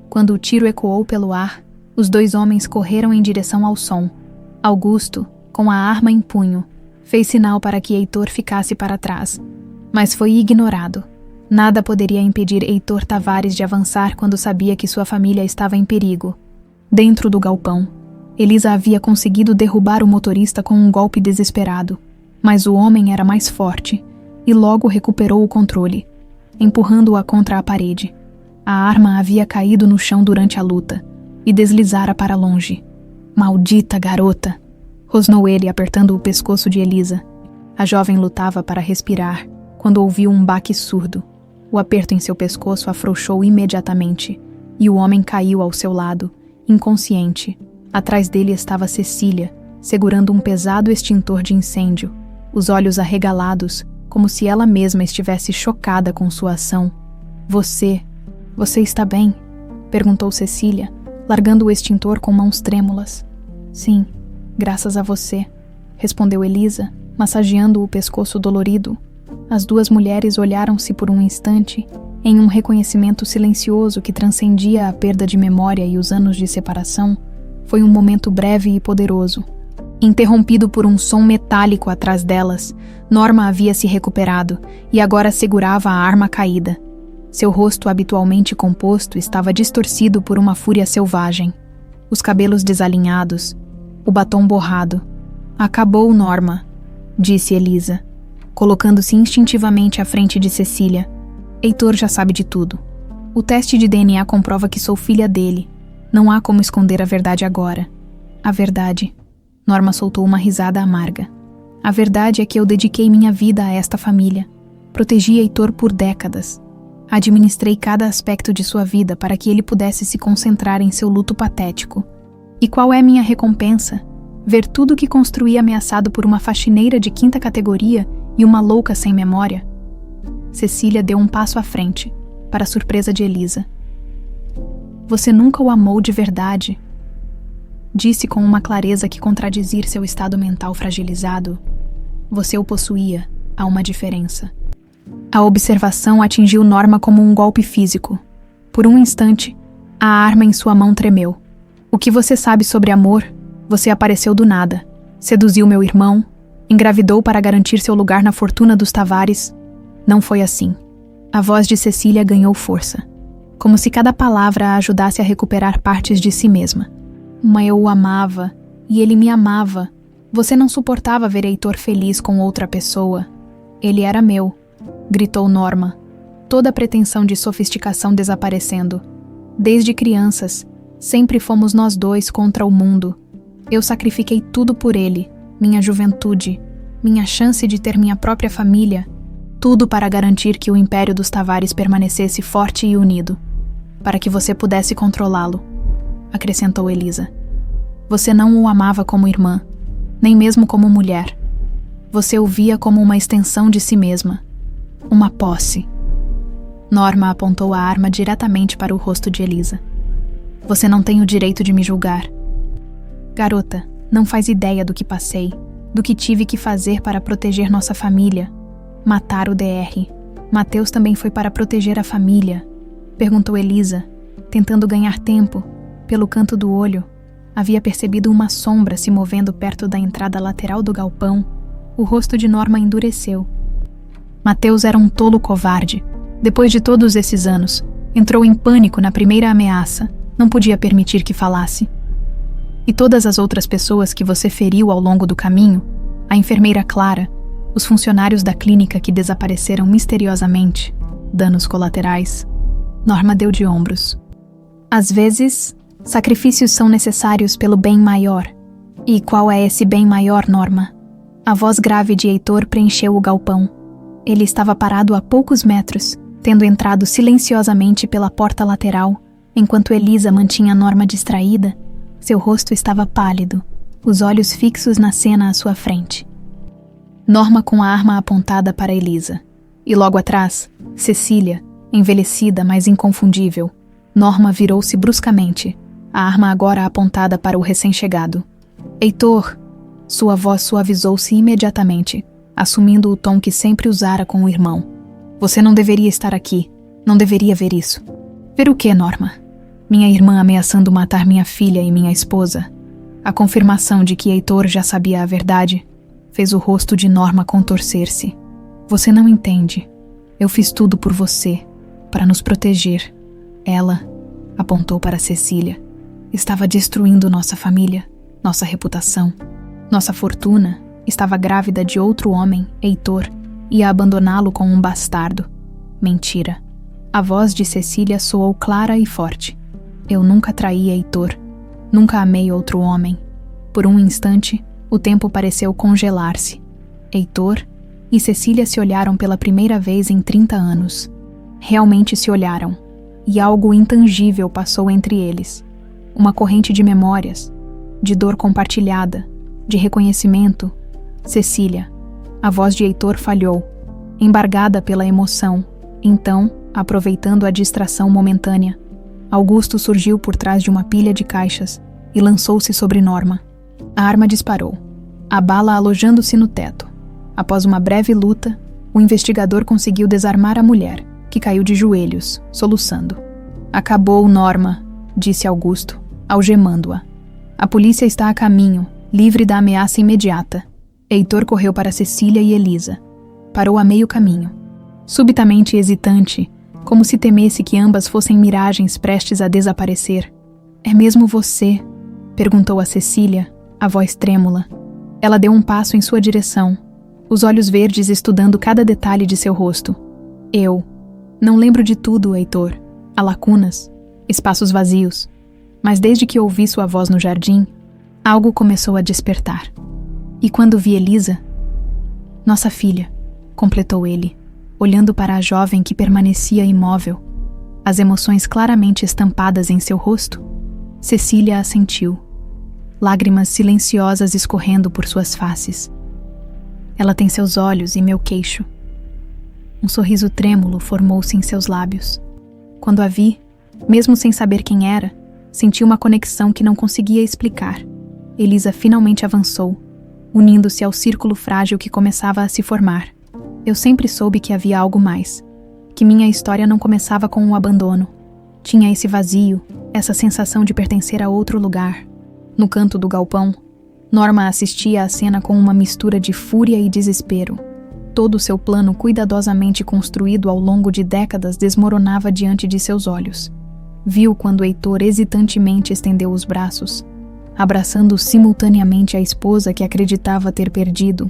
Quando o tiro ecoou pelo ar, os dois homens correram em direção ao som. Augusto, com a arma em punho, fez sinal para que Heitor ficasse para trás, mas foi ignorado. Nada poderia impedir Heitor Tavares de avançar quando sabia que sua família estava em perigo. Dentro do galpão, Elisa havia conseguido derrubar o motorista com um golpe desesperado, mas o homem era mais forte e logo recuperou o controle. empurrando-a contra a parede. A arma havia caído no chão durante a luta e deslizara para longe. Maldita garota! Rosnou ele, apertando o pescoço de Elisa. A jovem lutava para respirar, quando ouviu um baque surdo. O aperto em seu pescoço afrouxou imediatamente, e o homem caiu ao seu lado, inconsciente. Atrás dele estava Cecília, segurando um pesado extintor de incêndio, os olhos arregalados, como se ela mesma estivesse chocada com sua ação. Você está bem? Perguntou Cecília, largando o extintor com mãos trêmulas. Sim, graças a você, respondeu Elisa, massageando o pescoço dolorido. As duas mulheres olharam-se por um instante, em um reconhecimento silencioso que transcendia a perda de memória e os anos de separação. Foi um momento breve e poderoso. Interrompido por um som metálico atrás delas, Norma havia se recuperado e agora segurava a arma caída. Seu rosto habitualmente composto estava distorcido por uma fúria selvagem. Os cabelos desalinhados, o batom borrado. Acabou, Norma, disse Elisa, colocando-se instintivamente à frente de Cecília. Heitor já sabe de tudo. O teste de DNA comprova que sou filha dele. Não há como esconder a verdade agora. A verdade. Norma soltou uma risada amarga. A verdade é que eu dediquei minha vida a esta família. Protegi Heitor por décadas. Administrei cada aspecto de sua vida para que ele pudesse se concentrar em seu luto patético. E qual é minha recompensa? Ver tudo que construí ameaçado por uma faxineira de 5ª categoria e uma louca sem memória? Cecília deu um passo à frente, para a surpresa de Elisa. Você nunca o amou de verdade, disse com uma clareza que contradizia seu estado mental fragilizado. Você o possuía, há uma diferença. A observação atingiu Norma como um golpe físico. Por um instante, a arma em sua mão tremeu. O que você sabe sobre amor? Você apareceu do nada, seduziu meu irmão, engravidou para garantir seu lugar na fortuna dos Tavares. Não foi assim. A voz de Cecília ganhou força, como se cada palavra a ajudasse a recuperar partes de si mesma. Mas eu o amava, e ele me amava. Você não suportava ver Heitor feliz com outra pessoa. Ele era meu, gritou Norma, toda a pretensão de sofisticação desaparecendo. Desde crianças, sempre fomos nós dois contra o mundo. Eu sacrifiquei tudo por ele, minha juventude, minha chance de ter minha própria família, tudo para garantir que o Império dos Tavares permanecesse forte e unido, para que você pudesse controlá-lo, acrescentou Elisa. Você não o amava como irmã, nem mesmo como mulher. Você o via como uma extensão de si mesma, uma posse. Norma apontou a arma diretamente para o rosto de Elisa. Você não tem o direito de me julgar. Garota, não faz ideia do que passei, do que tive que fazer para proteger nossa família. Matar o DR. Mateus também foi para proteger a família, perguntou Elisa, tentando ganhar tempo. Pelo canto do olho, havia percebido uma sombra se movendo perto da entrada lateral do galpão. O rosto de Norma endureceu. Mateus era um tolo covarde. Depois de todos esses anos, entrou em pânico na primeira ameaça. Não podia permitir que falasse. E todas as outras pessoas que você feriu ao longo do caminho, a enfermeira Clara, os funcionários da clínica que desapareceram misteriosamente, danos colaterais. Norma deu de ombros. Às vezes, sacrifícios são necessários pelo bem maior. E qual é esse bem maior, Norma? A voz grave de Heitor preencheu o galpão. Ele estava parado a poucos metros, tendo entrado silenciosamente pela porta lateral, enquanto Elisa mantinha Norma distraída. Seu rosto estava pálido, os olhos fixos na cena à sua frente. Norma com a arma apontada para Elisa. E logo atrás, Cecília, envelhecida, mas inconfundível. Norma virou-se bruscamente, a arma agora apontada para o recém-chegado. Heitor! Sua voz suavizou-se imediatamente, assumindo o tom que sempre usara com o irmão. Você não deveria estar aqui, não deveria ver isso. Ver o que, Norma? Minha irmã ameaçando matar minha filha e minha esposa. A confirmação de que Heitor já sabia a verdade fez o rosto de Norma contorcer-se. Você não entende. Eu fiz tudo por você, para nos proteger. Ela, apontou para Cecília, estava destruindo nossa família, nossa reputação, nossa fortuna. Estava grávida de outro homem, Heitor, ia abandoná-lo com um bastardo. Mentira. A voz de Cecília soou clara e forte. Eu nunca traí Heitor. Nunca amei outro homem. Por um instante, o tempo pareceu congelar-se. Heitor e Cecília se olharam pela primeira vez em 30 anos. Realmente se olharam, e algo intangível passou entre eles. Uma corrente de memórias, de dor compartilhada, de reconhecimento. Cecília, a voz de Heitor falhou, embargada pela emoção. Então, aproveitando a distração momentânea, Augusto surgiu por trás de uma pilha de caixas e lançou-se sobre Norma. A arma disparou, a bala alojando-se no teto. Após uma breve luta, o investigador conseguiu desarmar a mulher, que caiu de joelhos, soluçando. Acabou, Norma, disse Augusto, algemando-a. A polícia está a caminho, livre da ameaça imediata. Heitor correu para Cecília e Elisa. Parou a meio caminho. Subitamente hesitante, como se temesse que ambas fossem miragens prestes a desaparecer. É mesmo você? Perguntou a Cecília, a voz trêmula. Ela deu um passo em sua direção, os olhos verdes estudando cada detalhe de seu rosto. Eu. Não lembro de tudo, Heitor. Há lacunas, espaços vazios. Mas desde que ouvi sua voz no jardim, algo começou a despertar. E quando vi Elisa... Nossa filha, completou ele, olhando para a jovem que permanecia imóvel, as emoções claramente estampadas em seu rosto. Cecília assentiu, lágrimas silenciosas escorrendo por suas faces. Ela tem seus olhos e meu queixo. Um sorriso trêmulo formou-se em seus lábios. Quando a vi, mesmo sem saber quem era, senti uma conexão que não conseguia explicar. Elisa finalmente avançou, unindo-se ao círculo frágil que começava a se formar. Eu sempre soube que havia algo mais, que minha história não começava com um abandono. Tinha esse vazio, essa sensação de pertencer a outro lugar. No canto do galpão, Norma assistia à cena com uma mistura de fúria e desespero. Todo o seu plano cuidadosamente construído ao longo de décadas desmoronava diante de seus olhos. Viu quando Heitor hesitantemente estendeu os braços, abraçando simultaneamente a esposa que acreditava ter perdido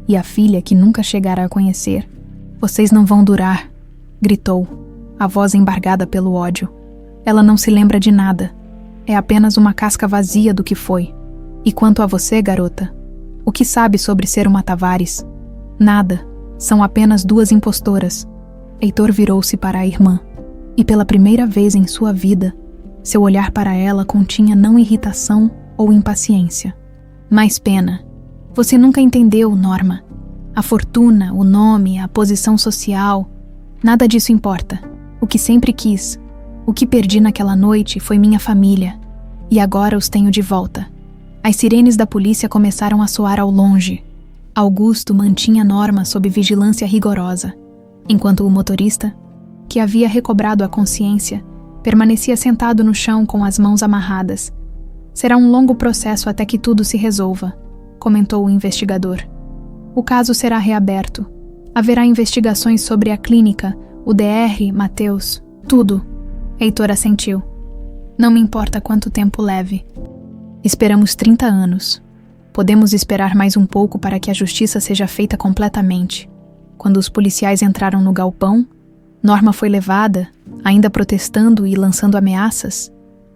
e a filha que nunca chegara a conhecer. Vocês não vão durar, gritou, a voz embargada pelo ódio. Ela não se lembra de nada. É apenas uma casca vazia do que foi. E quanto a você, garota? O que sabe sobre ser uma Tavares? Nada. São apenas duas impostoras. Heitor virou-se para a irmã. E pela primeira vez em sua vida, seu olhar para ela continha não irritação ou impaciência, mas pena. Você nunca entendeu, Norma. A fortuna, o nome, a posição social, nada disso importa. O que sempre quis, o que perdi naquela noite foi minha família. E agora os tenho de volta. As sirenes da polícia começaram a soar ao longe. Augusto mantinha Norma sob vigilância rigorosa, enquanto o motorista, que havia recobrado a consciência, permanecia sentado no chão com as mãos amarradas. Será um longo processo até que tudo se resolva, comentou o investigador. O caso será reaberto. Haverá investigações sobre a clínica, o DR, Mateus, tudo. Heitor assentiu. Não me importa quanto tempo leve. Esperamos 30 anos. Podemos esperar mais um pouco para que a justiça seja feita completamente. Quando os policiais entraram no galpão, Norma foi levada, ainda protestando e lançando ameaças.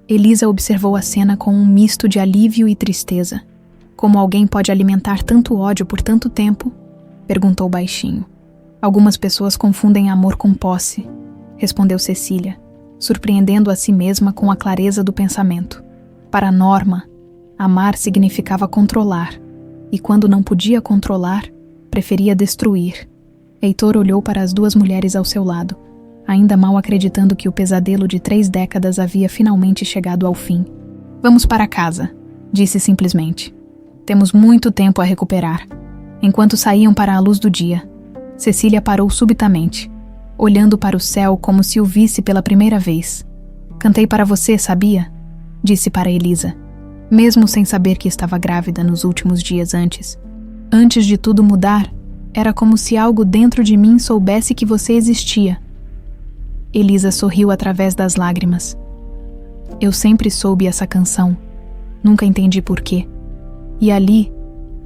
Elisa observou a cena com um misto de alívio e tristeza. Como alguém pode alimentar tanto ódio por tanto tempo? Perguntou baixinho. Algumas pessoas confundem amor com posse, respondeu Cecília, surpreendendo a si mesma com a clareza do pensamento. Para Norma, amar significava controlar, e quando não podia controlar, preferia destruir. Heitor olhou para as duas mulheres ao seu lado, ainda mal acreditando que o pesadelo de 3 décadas havia finalmente chegado ao fim. Vamos para casa, disse simplesmente. Temos muito tempo a recuperar. Enquanto saíam para a luz do dia, Cecília parou subitamente, olhando para o céu como se o visse pela primeira vez. Cantei para você, sabia? Disse para Elisa, mesmo sem saber que estava grávida nos últimos dias antes. Antes de tudo mudar, era como se algo dentro de mim soubesse que você existia. Elisa sorriu através das lágrimas. Eu sempre soube essa canção. Nunca entendi por quê. E ali,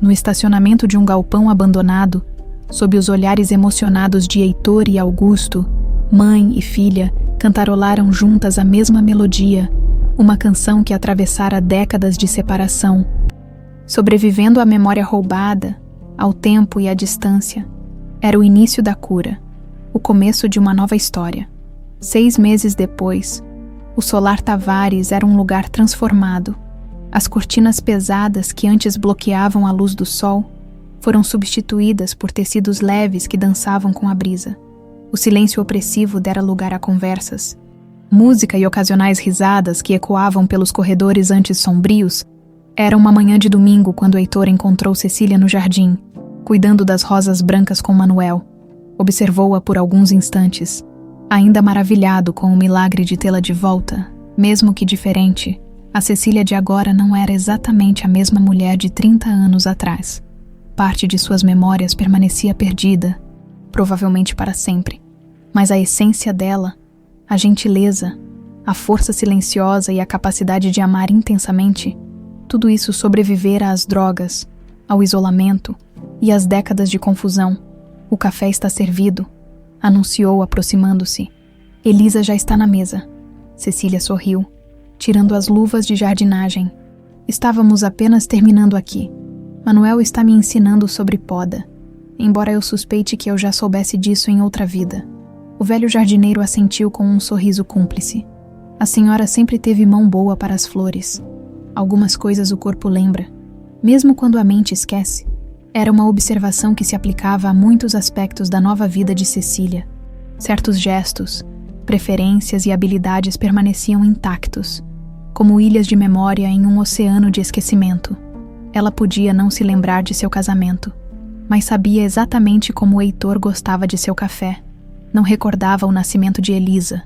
no estacionamento de um galpão abandonado, sob os olhares emocionados de Heitor e Augusto, Mãe e filha cantarolaram juntas a mesma melodia, uma canção que atravessara décadas de separação, sobrevivendo à memória roubada, ao tempo e à distância. Era o início da cura, o começo de uma nova história. 6 meses depois, o Solar Tavares era um lugar transformado. As cortinas pesadas que antes bloqueavam a luz do sol foram substituídas por tecidos leves que dançavam com a brisa. O silêncio opressivo dera lugar a conversas. Música e ocasionais risadas que ecoavam pelos corredores antes sombrios. Era uma manhã de domingo quando Heitor encontrou Cecília no jardim, cuidando das rosas brancas com Manuel. Observou-a por alguns instantes, ainda maravilhado com o milagre de tê-la de volta, mesmo que diferente. A Cecília de agora não era exatamente a mesma mulher de 30 anos atrás. Parte de suas memórias permanecia perdida, provavelmente para sempre. Mas a essência dela, a gentileza, a força silenciosa e a capacidade de amar intensamente, tudo isso sobrevivera às drogas, ao isolamento e às décadas de confusão. O café está servido, anunciou aproximando-se. Elisa já está na mesa. Cecília sorriu, tirando as luvas de jardinagem. Estávamos apenas terminando aqui. Manuel está me ensinando sobre poda, embora eu suspeite que eu já soubesse disso em outra vida. O velho jardineiro assentiu com um sorriso cúmplice. A senhora sempre teve mão boa para as flores. Algumas coisas o corpo lembra, mesmo quando a mente esquece. Era uma observação que se aplicava a muitos aspectos da nova vida de Cecília. Certos gestos, preferências e habilidades permaneciam intactos, como ilhas de memória em um oceano de esquecimento. Ela podia não se lembrar de seu casamento, mas sabia exatamente como o Heitor gostava de seu café. Não recordava o nascimento de Elisa,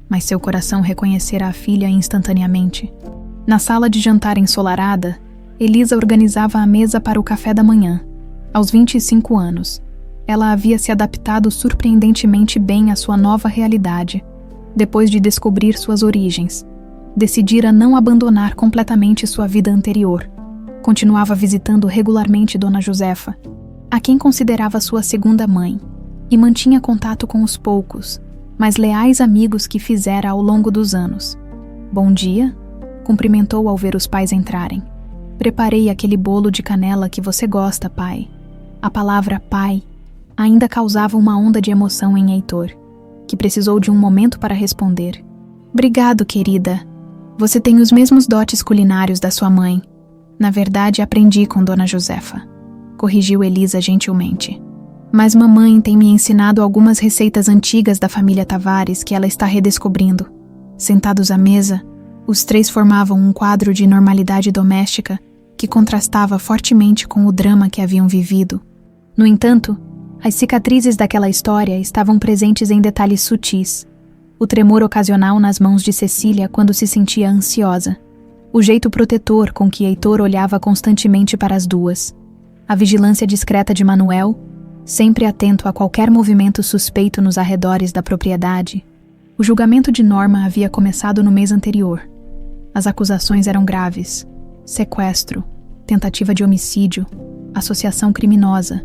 mas seu coração reconhecera a filha instantaneamente. Na sala de jantar ensolarada, Elisa organizava a mesa para o café da manhã. Aos 25 anos, ela havia se adaptado surpreendentemente bem à sua nova realidade, depois de descobrir suas origens. Decidira não abandonar completamente sua vida anterior. Continuava visitando regularmente Dona Josefa, a quem considerava sua segunda mãe, e mantinha contato com os poucos, mas leais amigos que fizera ao longo dos anos. "Bom dia", cumprimentou ao ver os pais entrarem. "Preparei aquele bolo de canela que você gosta, pai." A palavra pai ainda causava uma onda de emoção em Heitor, que precisou de um momento para responder. "Obrigado, querida. Você tem os mesmos dotes culinários da sua mãe. Na verdade, aprendi com Dona Josefa", corrigiu Elisa gentilmente. "Mas mamãe tem me ensinado algumas receitas antigas da família Tavares que ela está redescobrindo." Sentados à mesa, os três formavam um quadro de normalidade doméstica que contrastava fortemente com o drama que haviam vivido. No entanto, as cicatrizes daquela história estavam presentes em detalhes sutis. O tremor ocasional nas mãos de Cecília quando se sentia ansiosa. O jeito protetor com que Heitor olhava constantemente para as duas. A vigilância discreta de Manuel, sempre atento a qualquer movimento suspeito nos arredores da propriedade. O julgamento de Norma havia começado no mês anterior. As acusações eram graves: sequestro, tentativa de homicídio, associação criminosa.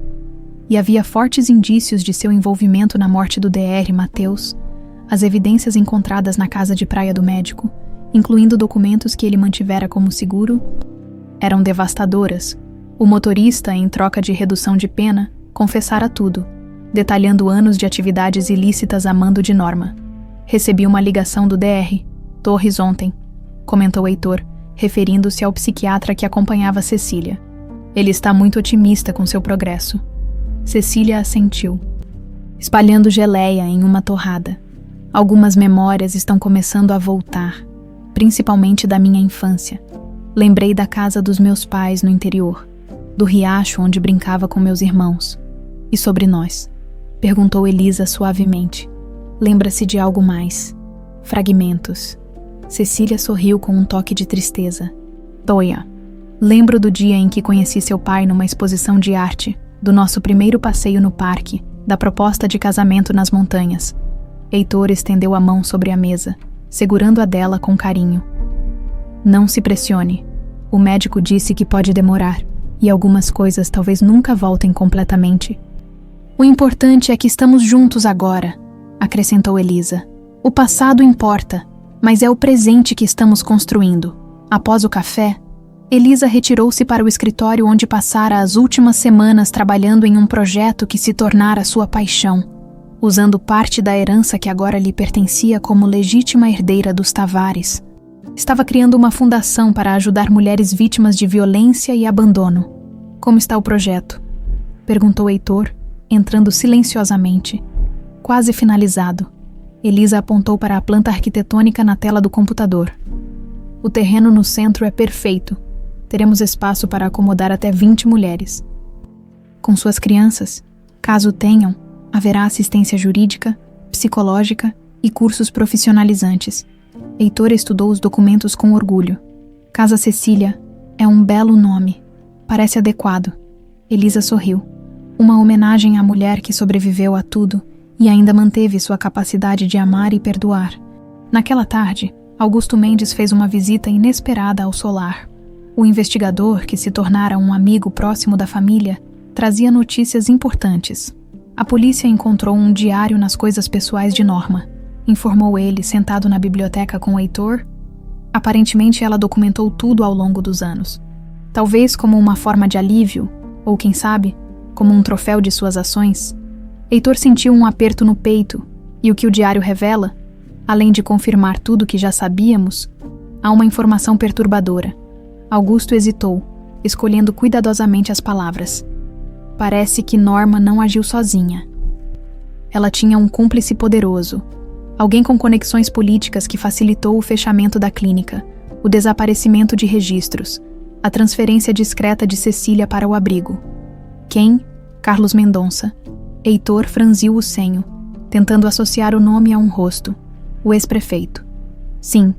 E havia fortes indícios de seu envolvimento na morte do Dr. Mateus. As evidências encontradas na casa de praia do médico, incluindo documentos que ele mantivera como seguro, eram devastadoras. O motorista, em troca de redução de pena, confessara tudo, detalhando anos de atividades ilícitas a mando de Norma. "Recebi uma ligação do Dr. Torres ontem", comentou Heitor, referindo-se ao psiquiatra que acompanhava Cecília. "Ele está muito otimista com seu progresso." Cecília assentiu, espalhando geleia em uma torrada. "Algumas memórias estão começando a voltar, principalmente da minha infância. Lembrei da casa dos meus pais no interior, do riacho onde brincava com meus irmãos. E sobre nós?" perguntou Elisa suavemente. "Lembra-se de algo mais?" "Fragmentos." Cecília sorriu com um toque de tristeza. "Toia, lembro do dia em que conheci seu pai numa exposição de arte, do nosso primeiro passeio no parque, da proposta de casamento nas montanhas." Heitor estendeu a mão sobre a mesa, segurando a dela com carinho. "Não se pressione. O médico disse que pode demorar, e algumas coisas talvez nunca voltem completamente. O importante é que estamos juntos agora." acrescentou Elisa. O passado importa, mas é o presente que estamos construindo. Após o café, Elisa retirou-se para o escritório onde passara as últimas semanas trabalhando em um projeto que se tornara sua paixão, usando parte da herança que agora lhe pertencia como legítima herdeira dos Tavares. Estava criando uma fundação para ajudar mulheres vítimas de violência e abandono. Como está o projeto? Perguntou Heitor, entrando silenciosamente. Quase finalizado. Elisa apontou para a planta arquitetônica na tela do computador. O terreno no centro é perfeito. Teremos espaço para acomodar até 20 mulheres. Com suas crianças, caso tenham, haverá assistência jurídica, psicológica e cursos profissionalizantes. Heitor estudou os documentos com orgulho. Casa Cecília é um belo nome. Parece adequado. Elisa sorriu. Uma homenagem à mulher que sobreviveu a tudo e ainda manteve sua capacidade de amar e perdoar. Naquela tarde, Augusto Mendes fez uma visita inesperada ao solar. O investigador, que se tornara um amigo próximo da família, trazia notícias importantes. A polícia encontrou um diário nas coisas pessoais de Norma, informou ele, sentado na biblioteca com Heitor. Aparentemente ela documentou tudo ao longo dos anos. Talvez como uma forma de alívio, ou quem sabe, como um troféu de suas ações. Heitor sentiu um aperto no peito, e o que o diário revela, além de confirmar tudo que já sabíamos, há uma informação perturbadora. Augusto hesitou, escolhendo cuidadosamente as palavras. Parece que Norma não agiu sozinha. Ela tinha um cúmplice poderoso, alguém com conexões políticas que facilitou o fechamento da clínica, o desaparecimento de registros, a transferência discreta de Cecília para o abrigo. Quem? Carlos Mendonça. Heitor franziu o senho, tentando associar o nome a um rosto. O ex-prefeito. Sim,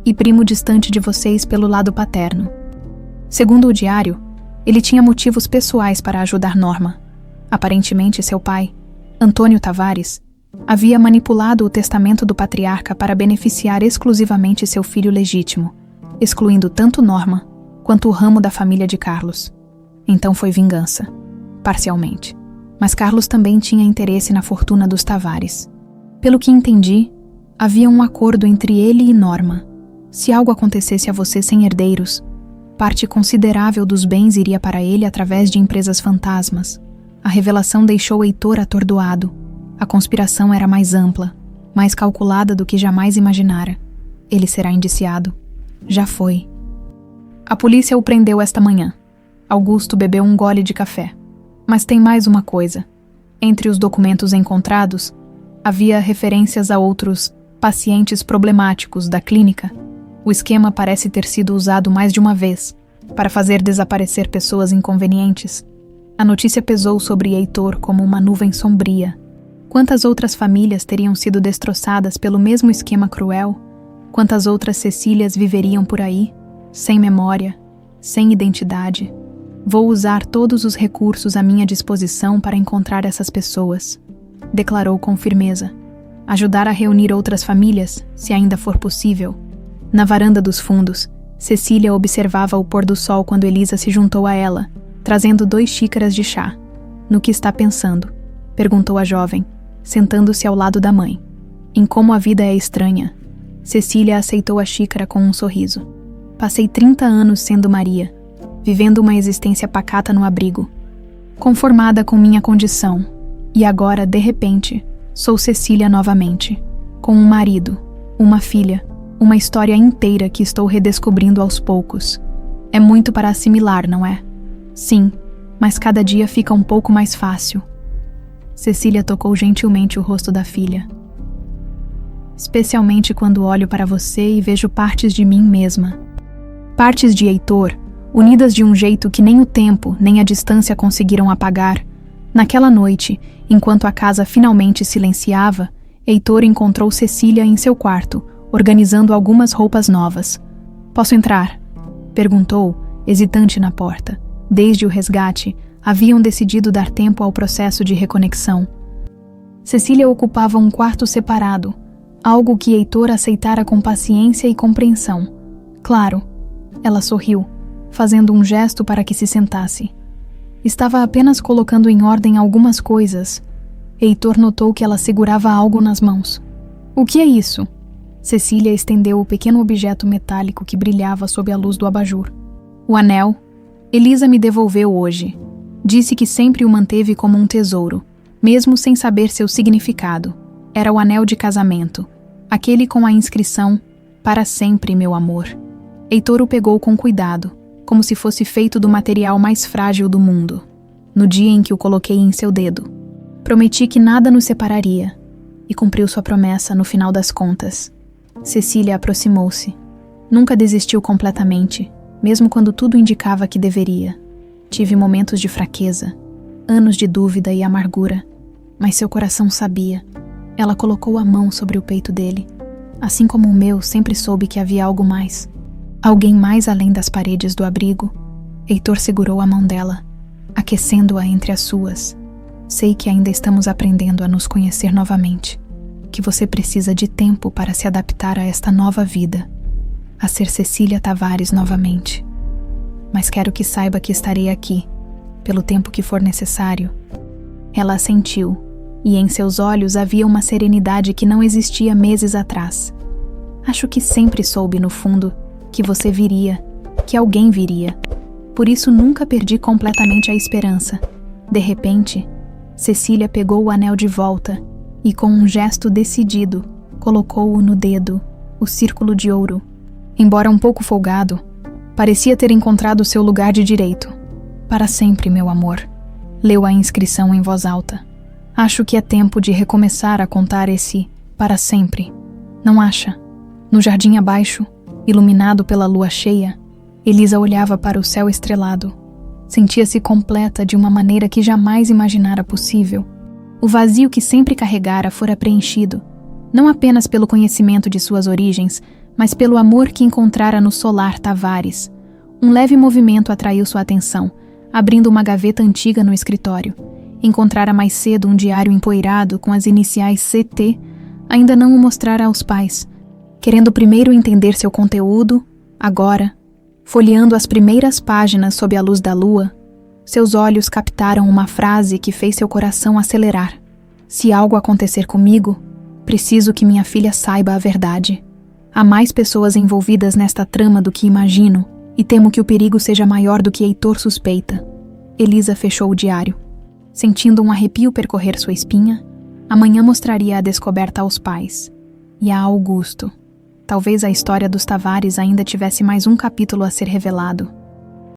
e primo distante de vocês pelo lado paterno. Segundo o diário, ele tinha motivos pessoais para ajudar Norma. Aparentemente, seu pai, Antônio Tavares, havia manipulado o testamento do patriarca para beneficiar exclusivamente seu filho legítimo, excluindo tanto Norma quanto o ramo da família de Carlos. Então foi vingança, parcialmente. Mas Carlos também tinha interesse na fortuna dos Tavares. Pelo que entendi, havia um acordo entre ele e Norma. Se algo acontecesse a você sem herdeiros, parte considerável dos bens iria para ele através de empresas fantasmas. A revelação deixou Heitor atordoado. A conspiração era mais ampla, mais calculada do que jamais imaginara. Ele será indiciado. Já foi. A polícia o prendeu esta manhã. Augusto bebeu um gole de café. Mas tem mais uma coisa. Entre os documentos encontrados, havia referências a outros pacientes problemáticos da clínica. O esquema parece ter sido usado mais de uma vez para fazer desaparecer pessoas inconvenientes. A notícia pesou sobre Heitor como uma nuvem sombria. Quantas outras famílias teriam sido destroçadas pelo mesmo esquema cruel? Quantas outras Cecílias viveriam por aí, sem memória, sem identidade? Vou usar todos os recursos à minha disposição para encontrar essas pessoas, declarou com firmeza. Ajudar a reunir outras famílias, se ainda for possível. Na varanda dos fundos, Cecília observava o pôr do sol quando Elisa se juntou a ela, trazendo 2 xícaras de chá. No que está pensando? Perguntou a jovem, sentando-se ao lado da mãe. Em como a vida é estranha. Cecília aceitou a xícara com um sorriso. Passei 30 anos sendo Maria, vivendo uma existência pacata no abrigo, conformada com minha condição, e agora, de repente, sou Cecília novamente, com um marido, uma filha, uma história inteira que estou redescobrindo aos poucos. É muito para assimilar, não é? Sim, mas cada dia fica um pouco mais fácil. Cecília tocou gentilmente o rosto da filha. Especialmente quando olho para você e vejo partes de mim mesma. Partes de Heitor, unidas de um jeito que nem o tempo nem a distância conseguiram apagar. Naquela noite, enquanto a casa finalmente silenciava, Heitor encontrou Cecília em seu quarto, organizando algumas roupas novas. "Posso entrar?" perguntou, hesitante na porta. Desde o resgate, haviam decidido dar tempo ao processo de reconexão. Cecília ocupava um quarto separado, algo que Heitor aceitara com paciência e compreensão. Claro, ela sorriu, fazendo um gesto para que se sentasse. Estava apenas colocando em ordem algumas coisas. Heitor notou que ela segurava algo nas mãos. O que é isso? Cecília estendeu o pequeno objeto metálico que brilhava sob a luz do abajur. O anel. Elisa me devolveu hoje. Disse que sempre o manteve como um tesouro, mesmo sem saber seu significado. Era o anel de casamento, aquele com a inscrição "Para sempre, meu amor". Heitor o pegou com cuidado, como se fosse feito do material mais frágil do mundo. No dia em que o coloquei em seu dedo, prometi que nada nos separaria, e cumpriu sua promessa no final das contas. Cecília aproximou-se. Nunca desistiu completamente, mesmo quando tudo indicava que deveria. Tive momentos de fraqueza, anos de dúvida e amargura, mas seu coração sabia. Ela colocou a mão sobre o peito dele. Assim como o meu sempre soube que havia algo mais. Alguém mais além das paredes do abrigo. Heitor segurou a mão dela, aquecendo-a entre as suas. Sei que ainda estamos aprendendo a nos conhecer novamente. Que você precisa de tempo para se adaptar a esta nova vida. A ser Cecília Tavares novamente. Mas quero que saiba que estarei aqui, pelo tempo que for necessário. Ela assentiu, e em seus olhos havia uma serenidade que não existia meses atrás. Acho que sempre soube, no fundo, que você viria, que alguém viria. Por isso nunca perdi completamente a esperança. De repente, Cecília pegou o anel de volta e, com um gesto decidido, colocou-o no dedo, o círculo de ouro. Embora um pouco folgado, parecia ter encontrado seu lugar de direito. Para sempre, meu amor. Leu a inscrição em voz alta. Acho que é tempo de recomeçar a contar esse para sempre. Não acha? No jardim abaixo, iluminado pela lua cheia, Elisa olhava para o céu estrelado. Sentia-se completa de uma maneira que jamais imaginara possível. O vazio que sempre carregara fora preenchido, não apenas pelo conhecimento de suas origens, mas pelo amor que encontrara no solar Tavares. Um leve movimento atraiu sua atenção, abrindo uma gaveta antiga no escritório. Encontrara mais cedo um diário empoeirado com as iniciais CT, ainda não o mostrara aos pais. Querendo primeiro entender seu conteúdo, agora, folheando as primeiras páginas sob a luz da lua, seus olhos captaram uma frase que fez seu coração acelerar. Se algo acontecer comigo, preciso que minha filha saiba a verdade. Há mais pessoas envolvidas nesta trama do que imagino, e temo que o perigo seja maior do que Heitor suspeita. Elisa fechou o diário. Sentindo um arrepio percorrer sua espinha, amanhã mostraria a descoberta aos pais. E a Augusto. Talvez a história dos Tavares ainda tivesse mais um capítulo a ser revelado.